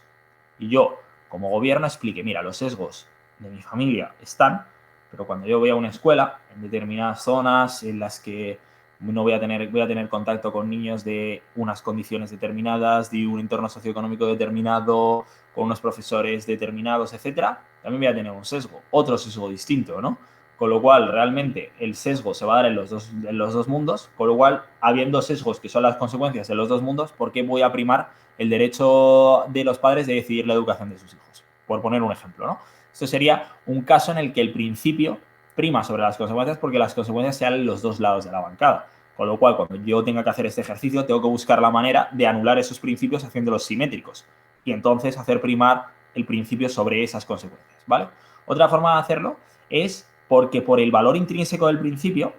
Y yo, como gobierno, explique, mira, los sesgos de mi familia están, pero cuando yo voy a una escuela, en determinadas zonas en las que no voy a tener contacto con niños de unas condiciones determinadas, de un entorno socioeconómico determinado, con unos profesores determinados, etcétera, también voy a tener un sesgo, otro sesgo distinto, ¿no? Con lo cual, realmente, el sesgo se va a dar en los dos mundos, con lo cual, habiendo sesgos que son las consecuencias de los dos mundos, ¿por qué voy a primar el derecho de los padres de decidir la educación de sus hijos? Por poner un ejemplo, ¿no? Esto sería un caso en el que el principio prima sobre las consecuencias porque las consecuencias sean en los dos lados de la bancada. Con lo cual, cuando yo tenga que hacer este ejercicio, tengo que buscar la manera de anular esos principios haciéndolos simétricos y entonces hacer primar el principio sobre esas consecuencias, ¿vale? Otra forma de hacerlo es porque por el valor intrínseco del principio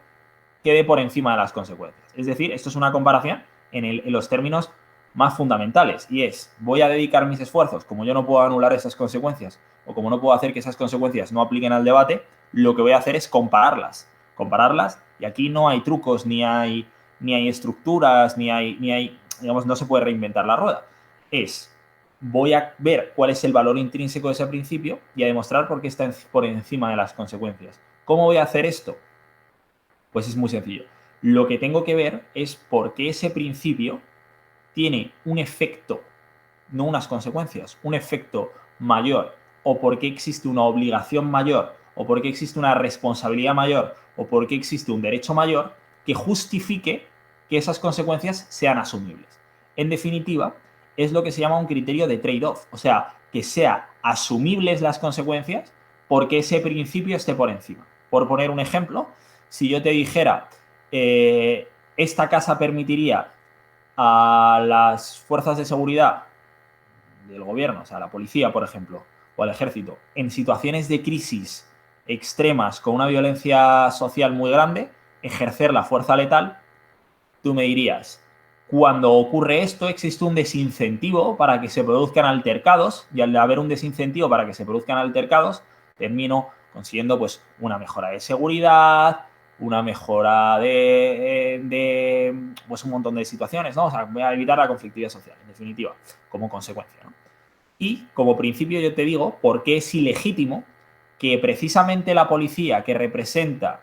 quede por encima de las consecuencias. Es decir, esto es una comparación en los términos más fundamentales y es, voy a dedicar mis esfuerzos, como yo no puedo anular esas consecuencias o como no puedo hacer que esas consecuencias no apliquen al debate, lo que voy a hacer es compararlas. Compararlas y aquí no hay trucos, ni hay estructuras, ni hay, digamos, no se puede reinventar la rueda. Es, voy a ver cuál es el valor intrínseco de ese principio y a demostrar por qué está por encima de las consecuencias. ¿Cómo voy a hacer esto? Pues es muy sencillo. Lo que tengo que ver es por qué ese principio tiene un efecto, no unas consecuencias, un efecto mayor, o por qué existe una obligación mayor, o por qué existe una responsabilidad mayor, o por qué existe un derecho mayor que justifique que esas consecuencias sean asumibles. En definitiva, es lo que se llama un criterio de trade-off, o sea, que sean asumibles las consecuencias porque ese principio esté por encima. Por poner un ejemplo, si yo te dijera, esta casa permitiría a las fuerzas de seguridad del gobierno, o sea, a la policía, por ejemplo, o al ejército, en situaciones de crisis extremas con una violencia social muy grande, ejercer la fuerza letal, tú me dirías, cuando ocurre esto existe un desincentivo para que se produzcan altercados y al haber un desincentivo para que se produzcan altercados, termino consiguiendo pues una mejora de seguridad, una mejora de pues un montón de situaciones, ¿no? O sea, voy a evitar la conflictividad social, en definitiva, como consecuencia, ¿no? Y como principio yo te digo por qué es ilegítimo que precisamente la policía que representa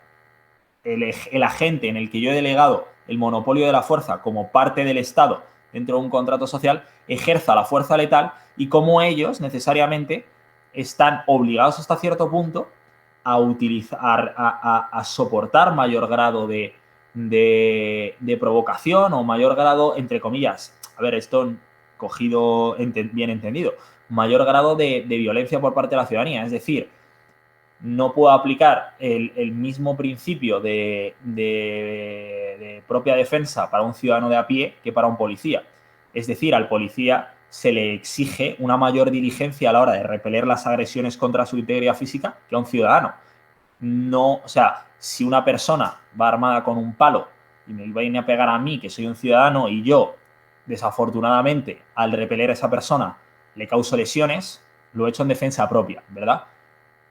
el agente en el que yo he delegado el monopolio de la fuerza como parte del Estado dentro de un contrato social, ejerza la fuerza letal y cómo ellos necesariamente están obligados hasta cierto punto a utilizar, a soportar mayor grado de provocación o mayor grado, entre comillas, a ver, esto cogido bien entendido, mayor grado de violencia por parte de la ciudadanía. Es decir, no puedo aplicar el mismo principio de propia defensa para un ciudadano de a pie que para un policía. Es decir, al policía se le exige una mayor diligencia a la hora de repeler las agresiones contra su integridad física que a un ciudadano. No, o sea, si una persona va armada con un palo y me viene a pegar a mí, que soy un ciudadano, y yo, desafortunadamente, al repeler a esa persona, le causo lesiones, lo he hecho en defensa propia, ¿verdad?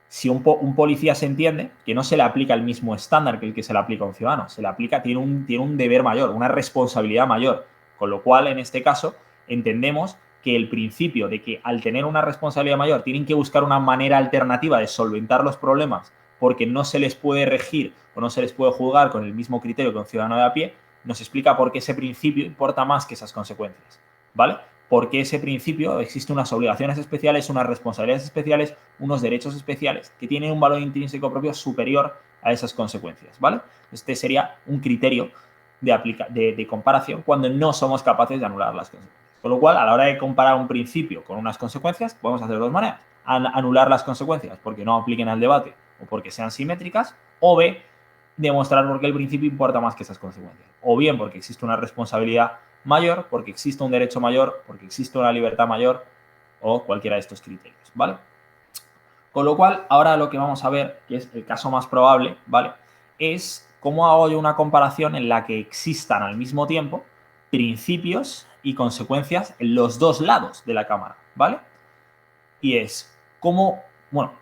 Si un policía se entiende que no se le aplica el mismo estándar que el que se le aplica a un ciudadano, se le aplica, tiene un deber mayor, una responsabilidad mayor, con lo cual, en este caso, entendemos que el principio de que al tener una responsabilidad mayor tienen que buscar una manera alternativa de solventar los problemas porque no se les puede regir o no se les puede juzgar con el mismo criterio que un ciudadano de a pie, nos explica por qué ese principio importa más que esas consecuencias, ¿vale? Porque ese principio existe unas obligaciones especiales, unas responsabilidades especiales, unos derechos especiales que tienen un valor intrínseco propio superior a esas consecuencias, ¿vale? Este sería un criterio de comparación cuando no somos capaces de anular las consecuencias. Con lo cual, a la hora de comparar un principio con unas consecuencias, podemos hacer de dos maneras. Anular las consecuencias porque no apliquen al debate o porque sean simétricas, o B, demostrar por qué el principio importa más que esas consecuencias. O bien porque existe una responsabilidad mayor, porque existe un derecho mayor, porque existe una libertad mayor o cualquiera de estos criterios, ¿vale? Con lo cual, ahora lo que vamos a ver, que es el caso más probable, ¿vale? Es cómo hago yo una comparación en la que existan al mismo tiempo principios y consecuencias en los dos lados de la cámara, ¿vale? Y es cómo, bueno,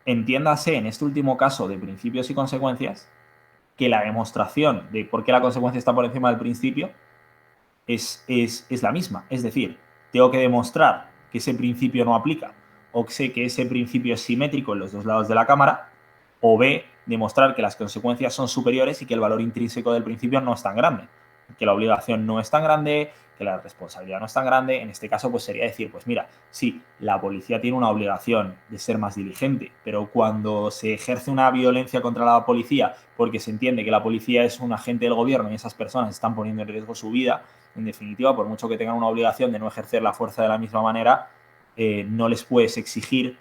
entiéndase en este último caso de principios y consecuencias, que la demostración de por qué la consecuencia está por encima del principio es la misma. Es decir, tengo que demostrar que ese principio no aplica o que ese principio es simétrico en los dos lados de la cámara, o B, demostrar que las consecuencias son superiores y que el valor intrínseco del principio no es tan grande, que la obligación no es tan grande, que la responsabilidad no es tan grande. En este caso, pues sería decir, pues mira, sí, la policía tiene una obligación de ser más diligente, pero cuando se ejerce una violencia contra la policía porque se entiende que la policía es un agente del gobierno y esas personas están poniendo en riesgo su vida, en definitiva, por mucho que tengan una obligación de no ejercer la fuerza de la misma manera, no les puedes exigir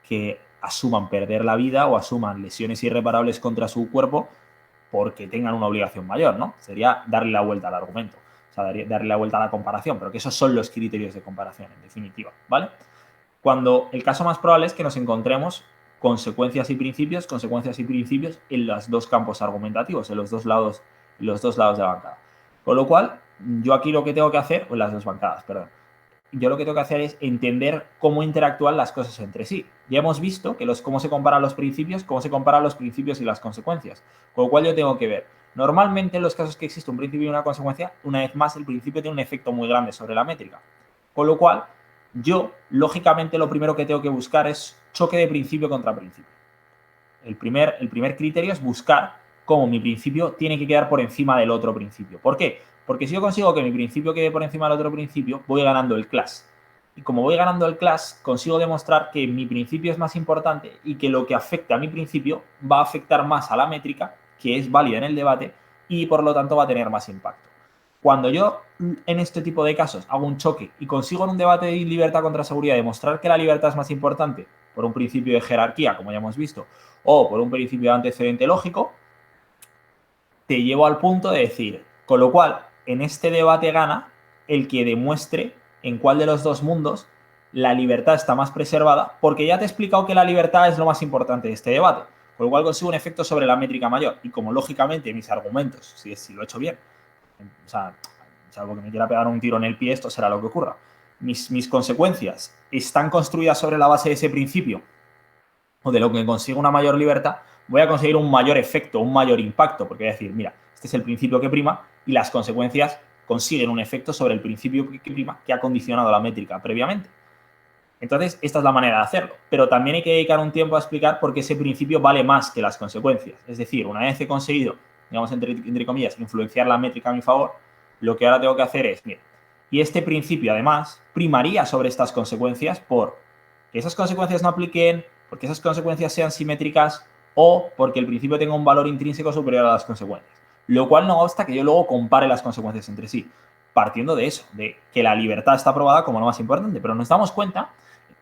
que asuman perder la vida o asuman lesiones irreparables contra su cuerpo porque tengan una obligación mayor, ¿no? Sería darle la vuelta al argumento, o sea, darle la vuelta a la comparación, pero que esos son los criterios de comparación, en definitiva, ¿vale? Cuando el caso más probable es que nos encontremos consecuencias y principios en los dos campos argumentativos, en los dos lados de la bancada. Con lo cual, yo aquí lo que tengo que hacer, o en las dos bancadas, perdón, yo lo que tengo que hacer es entender cómo interactúan las cosas entre sí. Ya hemos visto que cómo se comparan los principios y las consecuencias. Con lo cual yo tengo que ver. Normalmente en los casos que existe un principio y una consecuencia, una vez más el principio tiene un efecto muy grande sobre la métrica. Con lo cual, yo, lógicamente, lo primero que tengo que buscar es choque de principio contra principio. El primer criterio es buscar cómo mi principio tiene que quedar por encima del otro principio. ¿Por qué? Porque si yo consigo que mi principio quede por encima del otro principio, voy ganando el class. Y como voy ganando el class, consigo demostrar que mi principio es más importante y que lo que afecta a mi principio va a afectar más a la métrica, que es válida en el debate, y por lo tanto va a tener más impacto. Cuando yo en este tipo de casos hago un choque y consigo en un debate de libertad contra seguridad demostrar que la libertad es más importante por un principio de jerarquía, como ya hemos visto, o por un principio de antecedente lógico, te llevo al punto de decir, con lo cual, en este debate gana el que demuestre en cuál de los dos mundos la libertad está más preservada, porque ya te he explicado que la libertad es lo más importante de este debate, con lo cual consigo un efecto sobre la métrica mayor. Y como lógicamente mis argumentos, si lo he hecho bien, o sea, salvo que me quiera pegar un tiro en el pie, esto será lo que ocurra. Mis consecuencias están construidas sobre la base de ese principio, o de lo que consigo una mayor libertad, voy a conseguir un mayor efecto, un mayor impacto, porque voy a decir, mira, este es el principio que prima y las consecuencias consiguen un efecto sobre el principio que prima que ha condicionado la métrica previamente. Entonces, esta es la manera de hacerlo, pero también hay que dedicar un tiempo a explicar por qué ese principio vale más que las consecuencias. Es decir, una vez he conseguido, digamos, entre comillas, influenciar la métrica a mi favor, lo que ahora tengo que hacer es, mira, y este principio además primaría sobre estas consecuencias por que esas consecuencias no apliquen, porque esas consecuencias sean simétricas o porque el principio tenga un valor intrínseco superior a las consecuencias. Lo cual no obsta que yo luego compare las consecuencias entre sí, partiendo de eso, de que la libertad está aprobada como lo más importante, pero nos damos cuenta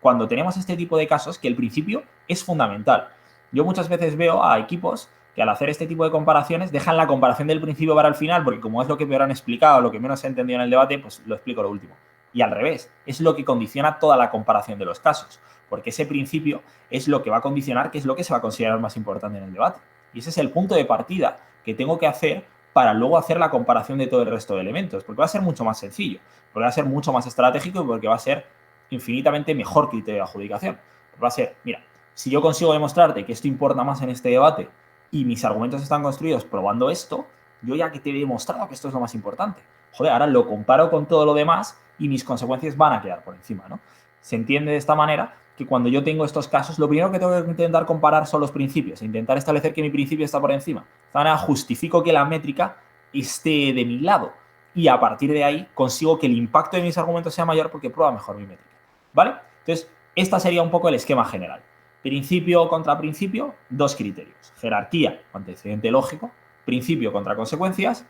cuando tenemos este tipo de casos que el principio es fundamental. Yo muchas veces veo a equipos que al hacer este tipo de comparaciones dejan la comparación del principio para el final, porque como es lo que peor han explicado, lo que menos se ha entendido en el debate, pues lo explico lo último. Y al revés, es lo que condiciona toda la comparación de los casos, porque ese principio es lo que va a condicionar qué es lo que se va a considerar más importante en el debate. Y ese es el punto de partida que tengo que hacer para luego hacer la comparación de todo el resto de elementos, porque va a ser mucho más sencillo, porque va a ser mucho más estratégico y porque va a ser infinitamente mejor criterio de adjudicación. Porque va a ser, mira, si yo consigo demostrarte que esto importa más en este debate y mis argumentos están construidos probando esto, yo ya que te he demostrado que esto es lo más importante. Joder, ahora lo comparo con todo lo demás y mis consecuencias van a quedar por encima, ¿no? Se entiende de esta manera que cuando yo tengo estos casos, lo primero que tengo que intentar comparar son los principios, intentar establecer que mi principio está por encima. De esta manera justifico que la métrica esté de mi lado y a partir de ahí consigo que el impacto de mis argumentos sea mayor porque prueba mejor mi métrica, ¿vale? Entonces, esta sería un poco el esquema general. Principio contra principio, dos criterios. Jerarquía, antecedente lógico, principio contra consecuencias,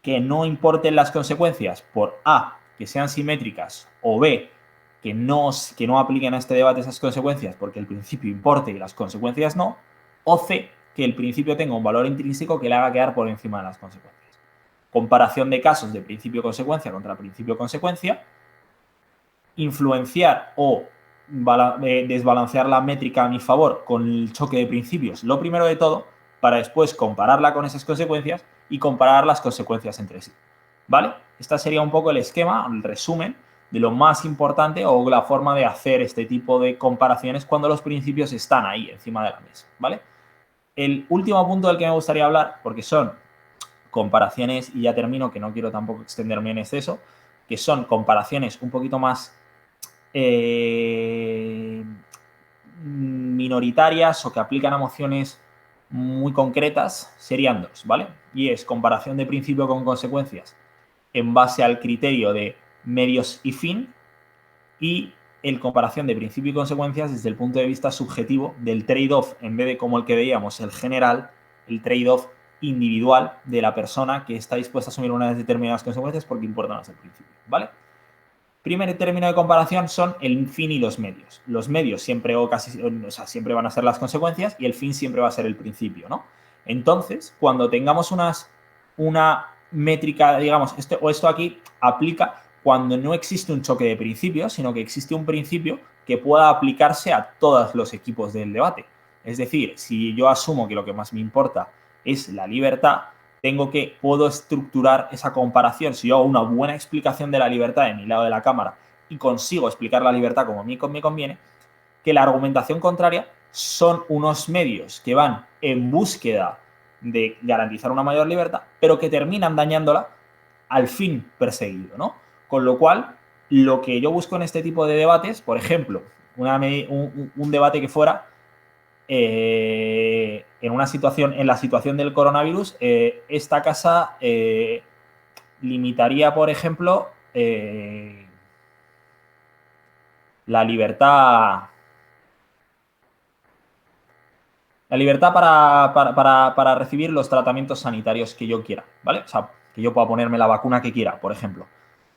que no importen las consecuencias por A, que sean simétricas, o B, que no apliquen a este debate esas consecuencias porque el principio importe y las consecuencias no, o C, que el principio tenga un valor intrínseco que le haga quedar por encima de las consecuencias. Comparación de casos de principio-consecuencia contra principio-consecuencia, influenciar o desbalancear la métrica a mi favor con el choque de principios, lo primero de todo, para después compararla con esas consecuencias y comparar las consecuencias entre sí, ¿vale? Este sería un poco el esquema, el resumen de lo más importante o la forma de hacer este tipo de comparaciones cuando los principios están ahí encima de la mesa, ¿vale? El último punto del que me gustaría hablar, porque son comparaciones, y ya termino, que no quiero tampoco extenderme en exceso, que son comparaciones un poquito más minoritarias o que aplican a mociones muy concretas, serían dos, ¿vale? Y es comparación de principio con consecuencias en base al criterio de medios y fin, y el comparación de principio y consecuencias desde el punto de vista subjetivo del trade-off, en vez de como el que veíamos, el general, el trade-off individual de la persona que está dispuesta a asumir unas determinadas consecuencias porque importa más el principio, ¿vale? Primer término de comparación son el fin y los medios. Los medios siempre siempre van a ser las consecuencias y el fin siempre va a ser el principio, ¿no? Entonces, cuando tengamos una métrica, digamos, esto aquí aplica cuando no existe un choque de principios, sino que existe un principio que pueda aplicarse a todos los equipos del debate. Es decir, si yo asumo que lo que más me importa es la libertad, puedo estructurar esa comparación. Si yo hago una buena explicación de la libertad de mi lado de la cámara y consigo explicar la libertad como a mí me conviene, que la argumentación contraria son unos medios que van en búsqueda de garantizar una mayor libertad, pero que terminan dañándola al fin perseguido, ¿no? Con lo cual, lo que yo busco en este tipo de debates, por ejemplo, un debate que fuera en la situación del coronavirus, esta casa limitaría, por ejemplo, la libertad para recibir los tratamientos sanitarios que yo quiera, ¿vale? O sea, que yo pueda ponerme la vacuna que quiera, por ejemplo.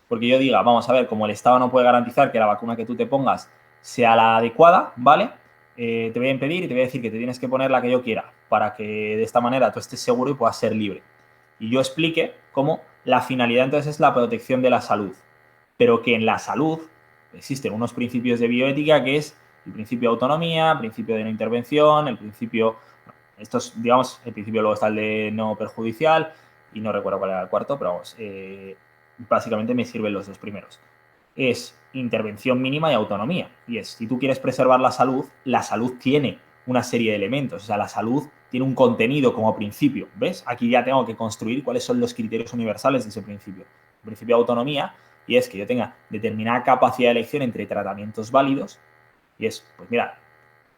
Porque yo diga, vamos a ver, como el Estado no puede garantizar que la vacuna que tú te pongas sea la adecuada, ¿vale? Te voy a impedir y te voy a decir que te tienes que poner la que yo quiera para que de esta manera tú estés seguro y puedas ser libre. Y yo explique cómo la finalidad entonces es la protección de la salud, pero que en la salud existen unos principios de bioética que es el principio de autonomía, el principio de no intervención, el principio, estos, digamos, el principio luego está el de no perjudicial y no recuerdo cuál era el cuarto, pero vamos, básicamente me sirven los dos primeros. Es intervención mínima y autonomía. Y es, si tú quieres preservar la salud tiene una serie de elementos. O sea, la salud tiene un contenido como principio. ¿Ves? Aquí ya tengo que construir cuáles son los criterios universales de ese principio. El principio de autonomía, y es que yo tenga determinada capacidad de elección entre tratamientos válidos. Y es, pues mira,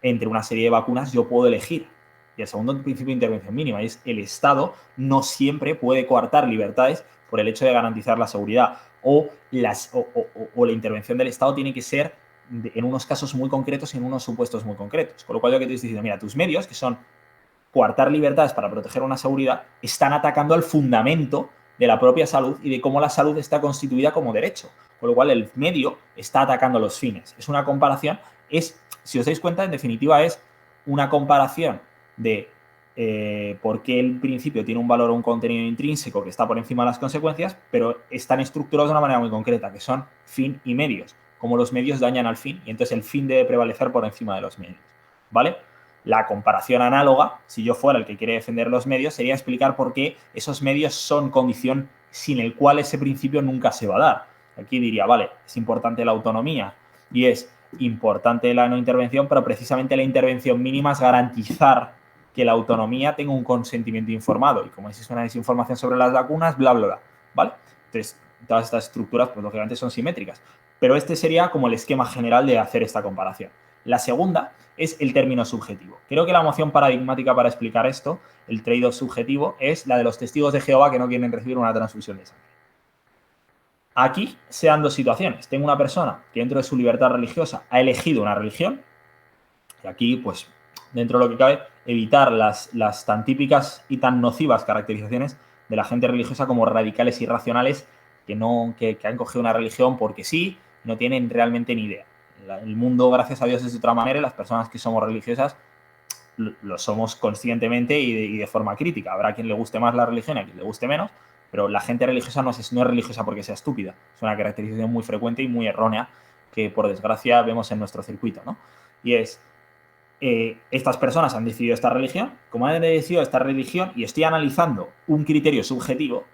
entre una serie de vacunas yo puedo elegir. Y el segundo principio de intervención mínima es el Estado no siempre puede coartar libertades por el hecho de garantizar la seguridad o la intervención del Estado tiene que ser en unos casos muy concretos y en unos supuestos muy concretos. Con lo cual yo que te estoy diciendo, mira, tus medios, que son coartar libertades para proteger una seguridad, están atacando al fundamento de la propia salud y de cómo la salud está constituida como derecho. Con lo cual el medio está atacando los fines. Es una comparación, si os dais cuenta, en definitiva es una comparación de por qué el principio tiene un valor o un contenido intrínseco que está por encima de las consecuencias, pero están estructurados de una manera muy concreta, que son fin y medios, como los medios dañan al fin, y entonces el fin debe prevalecer por encima de los medios, ¿vale? La comparación análoga, si yo fuera el que quiere defender los medios, sería explicar por qué esos medios son condición sin el cual ese principio nunca se va a dar. Aquí diría, vale, es importante la autonomía y es importante la no intervención, pero precisamente la intervención mínima es garantizar que la autonomía tenga un consentimiento informado. Y como existe una desinformación sobre las vacunas, bla, bla, bla. ¿Vale? Entonces, todas estas estructuras, pues lógicamente son simétricas. Pero este sería como el esquema general de hacer esta comparación. La segunda es el término subjetivo. Creo que la moción paradigmática para explicar esto, el trade-off subjetivo, es la de los testigos de Jehová que no quieren recibir una transfusión de sangre. Aquí se dan dos situaciones. Tengo una persona que dentro de su libertad religiosa ha elegido una religión, y aquí, pues, dentro de lo que cabe, evitar las tan típicas y tan nocivas caracterizaciones de la gente religiosa como radicales irracionales que han cogido una religión porque sí, no tienen realmente ni idea. El mundo, gracias a Dios, es de otra manera y las personas que somos religiosas lo somos conscientemente y de forma crítica. Habrá a quien le guste más la religión y a quien le guste menos, pero la gente religiosa no es religiosa porque sea estúpida. Es una caracterización muy frecuente y muy errónea que, por desgracia, vemos en nuestro circuito, ¿no? Y es, estas personas han decidido esta religión, como han decidido esta religión y estoy analizando un criterio subjetivo,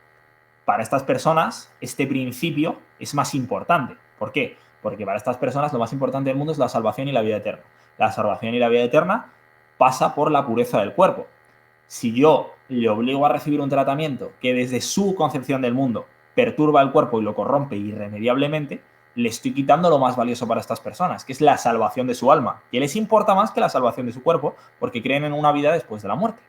para estas personas este principio es más importante. ¿Por qué? Porque para estas personas lo más importante del mundo es la salvación y la vida eterna. La salvación y la vida eterna pasa por la pureza del cuerpo. Si yo le obligo a recibir un tratamiento que desde su concepción del mundo perturba el cuerpo y lo corrompe irremediablemente, le estoy quitando lo más valioso para estas personas, que es la salvación de su alma. Que les importa más que la salvación de su cuerpo porque creen en una vida después de la muerte.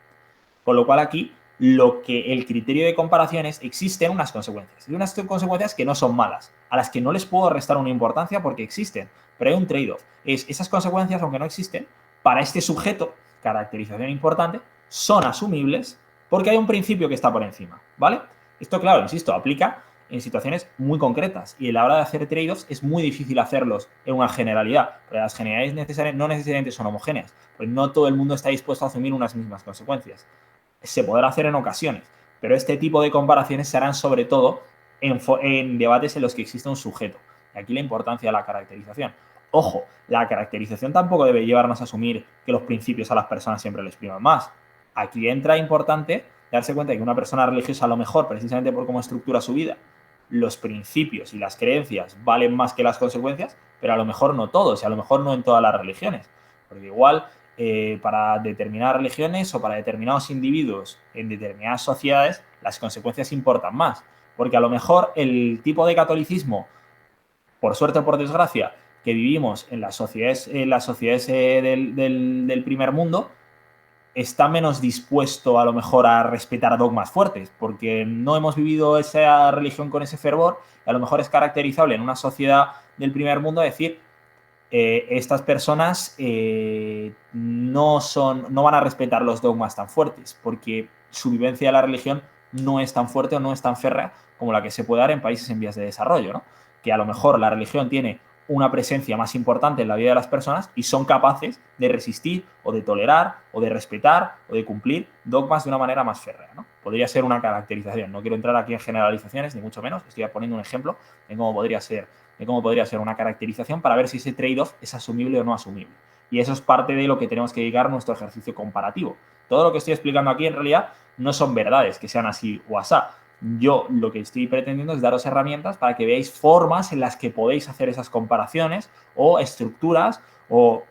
Con lo cual aquí lo que el criterio de comparación es, existen unas consecuencias. Y unas consecuencias que no son malas, a las que no les puedo restar una importancia porque existen. Pero hay un trade-off. Esas consecuencias, aunque no existen, para este sujeto, caracterización importante, son asumibles porque hay un principio que está por encima, ¿vale? Esto, claro, insisto, aplica en situaciones muy concretas y a la hora de hacer trade-offs es muy difícil hacerlos en una generalidad, porque las generalidades no necesariamente son homogéneas, pues no todo el mundo está dispuesto a asumir unas mismas consecuencias. Se podrá hacer en ocasiones, pero este tipo de comparaciones se harán sobre todo en debates en los que existe un sujeto. Y aquí la importancia de la caracterización. Ojo, la caracterización tampoco debe llevarnos a asumir que los principios a las personas siempre les priman más. Aquí entra importante darse cuenta de que una persona religiosa, a lo mejor, precisamente por cómo estructura su vida, los principios y las creencias valen más que las consecuencias, pero a lo mejor no todos, y a lo mejor no en todas las religiones. Porque igual, para determinadas religiones o para determinados individuos en determinadas sociedades, las consecuencias importan más. Porque a lo mejor el tipo de catolicismo, por suerte o por desgracia, que vivimos en las sociedades, del primer mundo, está menos dispuesto a lo mejor a respetar dogmas fuertes, porque no hemos vivido esa religión con ese fervor, y a lo mejor es caracterizable en una sociedad del primer mundo decir, estas personas no van a respetar los dogmas tan fuertes, porque su vivencia de la religión no es tan fuerte o no es tan férrea como la que se puede dar en países en vías de desarrollo, ¿no? Que a lo mejor la religión tiene una presencia más importante en la vida de las personas y son capaces de resistir o de tolerar o de respetar o de cumplir dogmas de una manera más férrea, ¿no? Podría ser una caracterización. No quiero entrar aquí en generalizaciones, ni mucho menos. Estoy poniendo un ejemplo de cómo podría ser una caracterización para ver si ese trade-off es asumible o no asumible. Y eso es parte de lo que tenemos que dedicar nuestro ejercicio comparativo. Todo lo que estoy explicando aquí en realidad no son verdades que sean así o asá. Yo lo que estoy pretendiendo es daros herramientas para que veáis formas en las que podéis hacer esas comparaciones o estructuras o,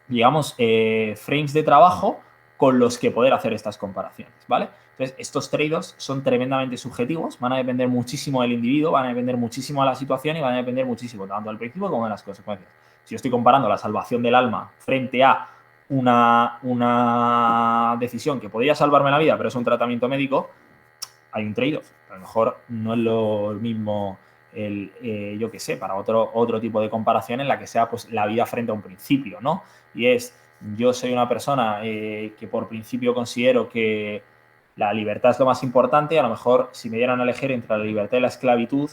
digamos, frames de trabajo con los que poder hacer estas comparaciones, ¿vale? Entonces, estos trade-offs son tremendamente subjetivos, van a depender muchísimo del individuo, van a depender muchísimo de la situación y van a depender muchísimo tanto del principio como de las consecuencias. Si yo estoy comparando la salvación del alma frente a una decisión que podría salvarme la vida, pero es un tratamiento médico, hay un trade-off. A lo mejor no es lo mismo yo qué sé, para otro tipo de comparación en la que sea pues la vida frente a un principio, ¿no? Y es, yo soy una persona que por principio considero que la libertad es lo más importante, a lo mejor si me dieran a elegir entre la libertad y la esclavitud,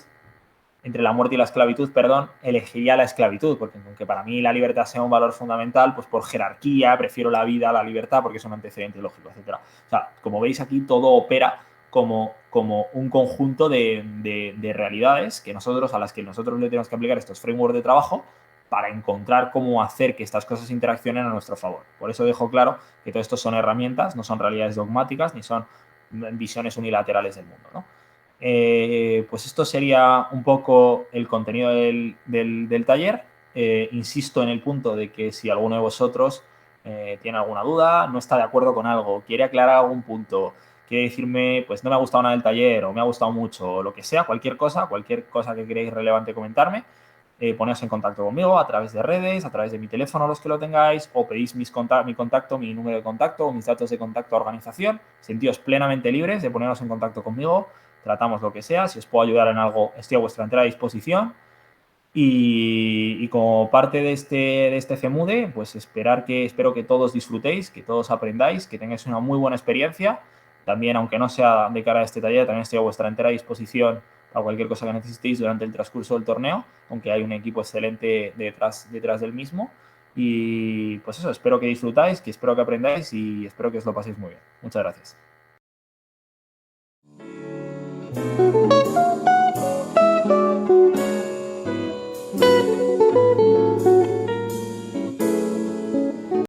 entre la muerte y la esclavitud, perdón, elegiría la esclavitud, porque aunque para mí la libertad sea un valor fundamental, pues por jerarquía prefiero la vida a la libertad porque es un antecedente lógico, etc. O sea, como veis aquí todo opera como un conjunto de realidades que a las que nosotros le tenemos que aplicar estos frameworks de trabajo para encontrar cómo hacer que estas cosas interaccionen a nuestro favor. Por eso dejo claro que todo esto son herramientas, no son realidades dogmáticas ni son visiones unilaterales del mundo, ¿no? Pues esto sería un poco el contenido del taller. Insisto en el punto de que si alguno de vosotros tiene alguna duda, no está de acuerdo con algo, quiere aclarar algún punto, quiere decirme, pues no me ha gustado nada del taller o me ha gustado mucho, o lo que sea, cualquier cosa que creáis relevante comentarme, poneos en contacto conmigo a través de redes, a través de mi teléfono los que lo tengáis, o pedís mi contacto, mi número de contacto o mis datos de contacto a organización. Sentíos plenamente libres de poneros en contacto conmigo, tratamos lo que sea, si os puedo ayudar en algo estoy a vuestra entera disposición. Y como parte de este CEMUDE, pues espero que todos disfrutéis, que todos aprendáis, que tengáis una muy buena experiencia. También, aunque no sea de cara a este taller, también estoy a vuestra entera disposición para cualquier cosa que necesitéis durante el transcurso del torneo, aunque hay un equipo excelente detrás del mismo. Y pues eso, espero que disfrutáis, que espero que aprendáis y espero que os lo paséis muy bien. Muchas gracias.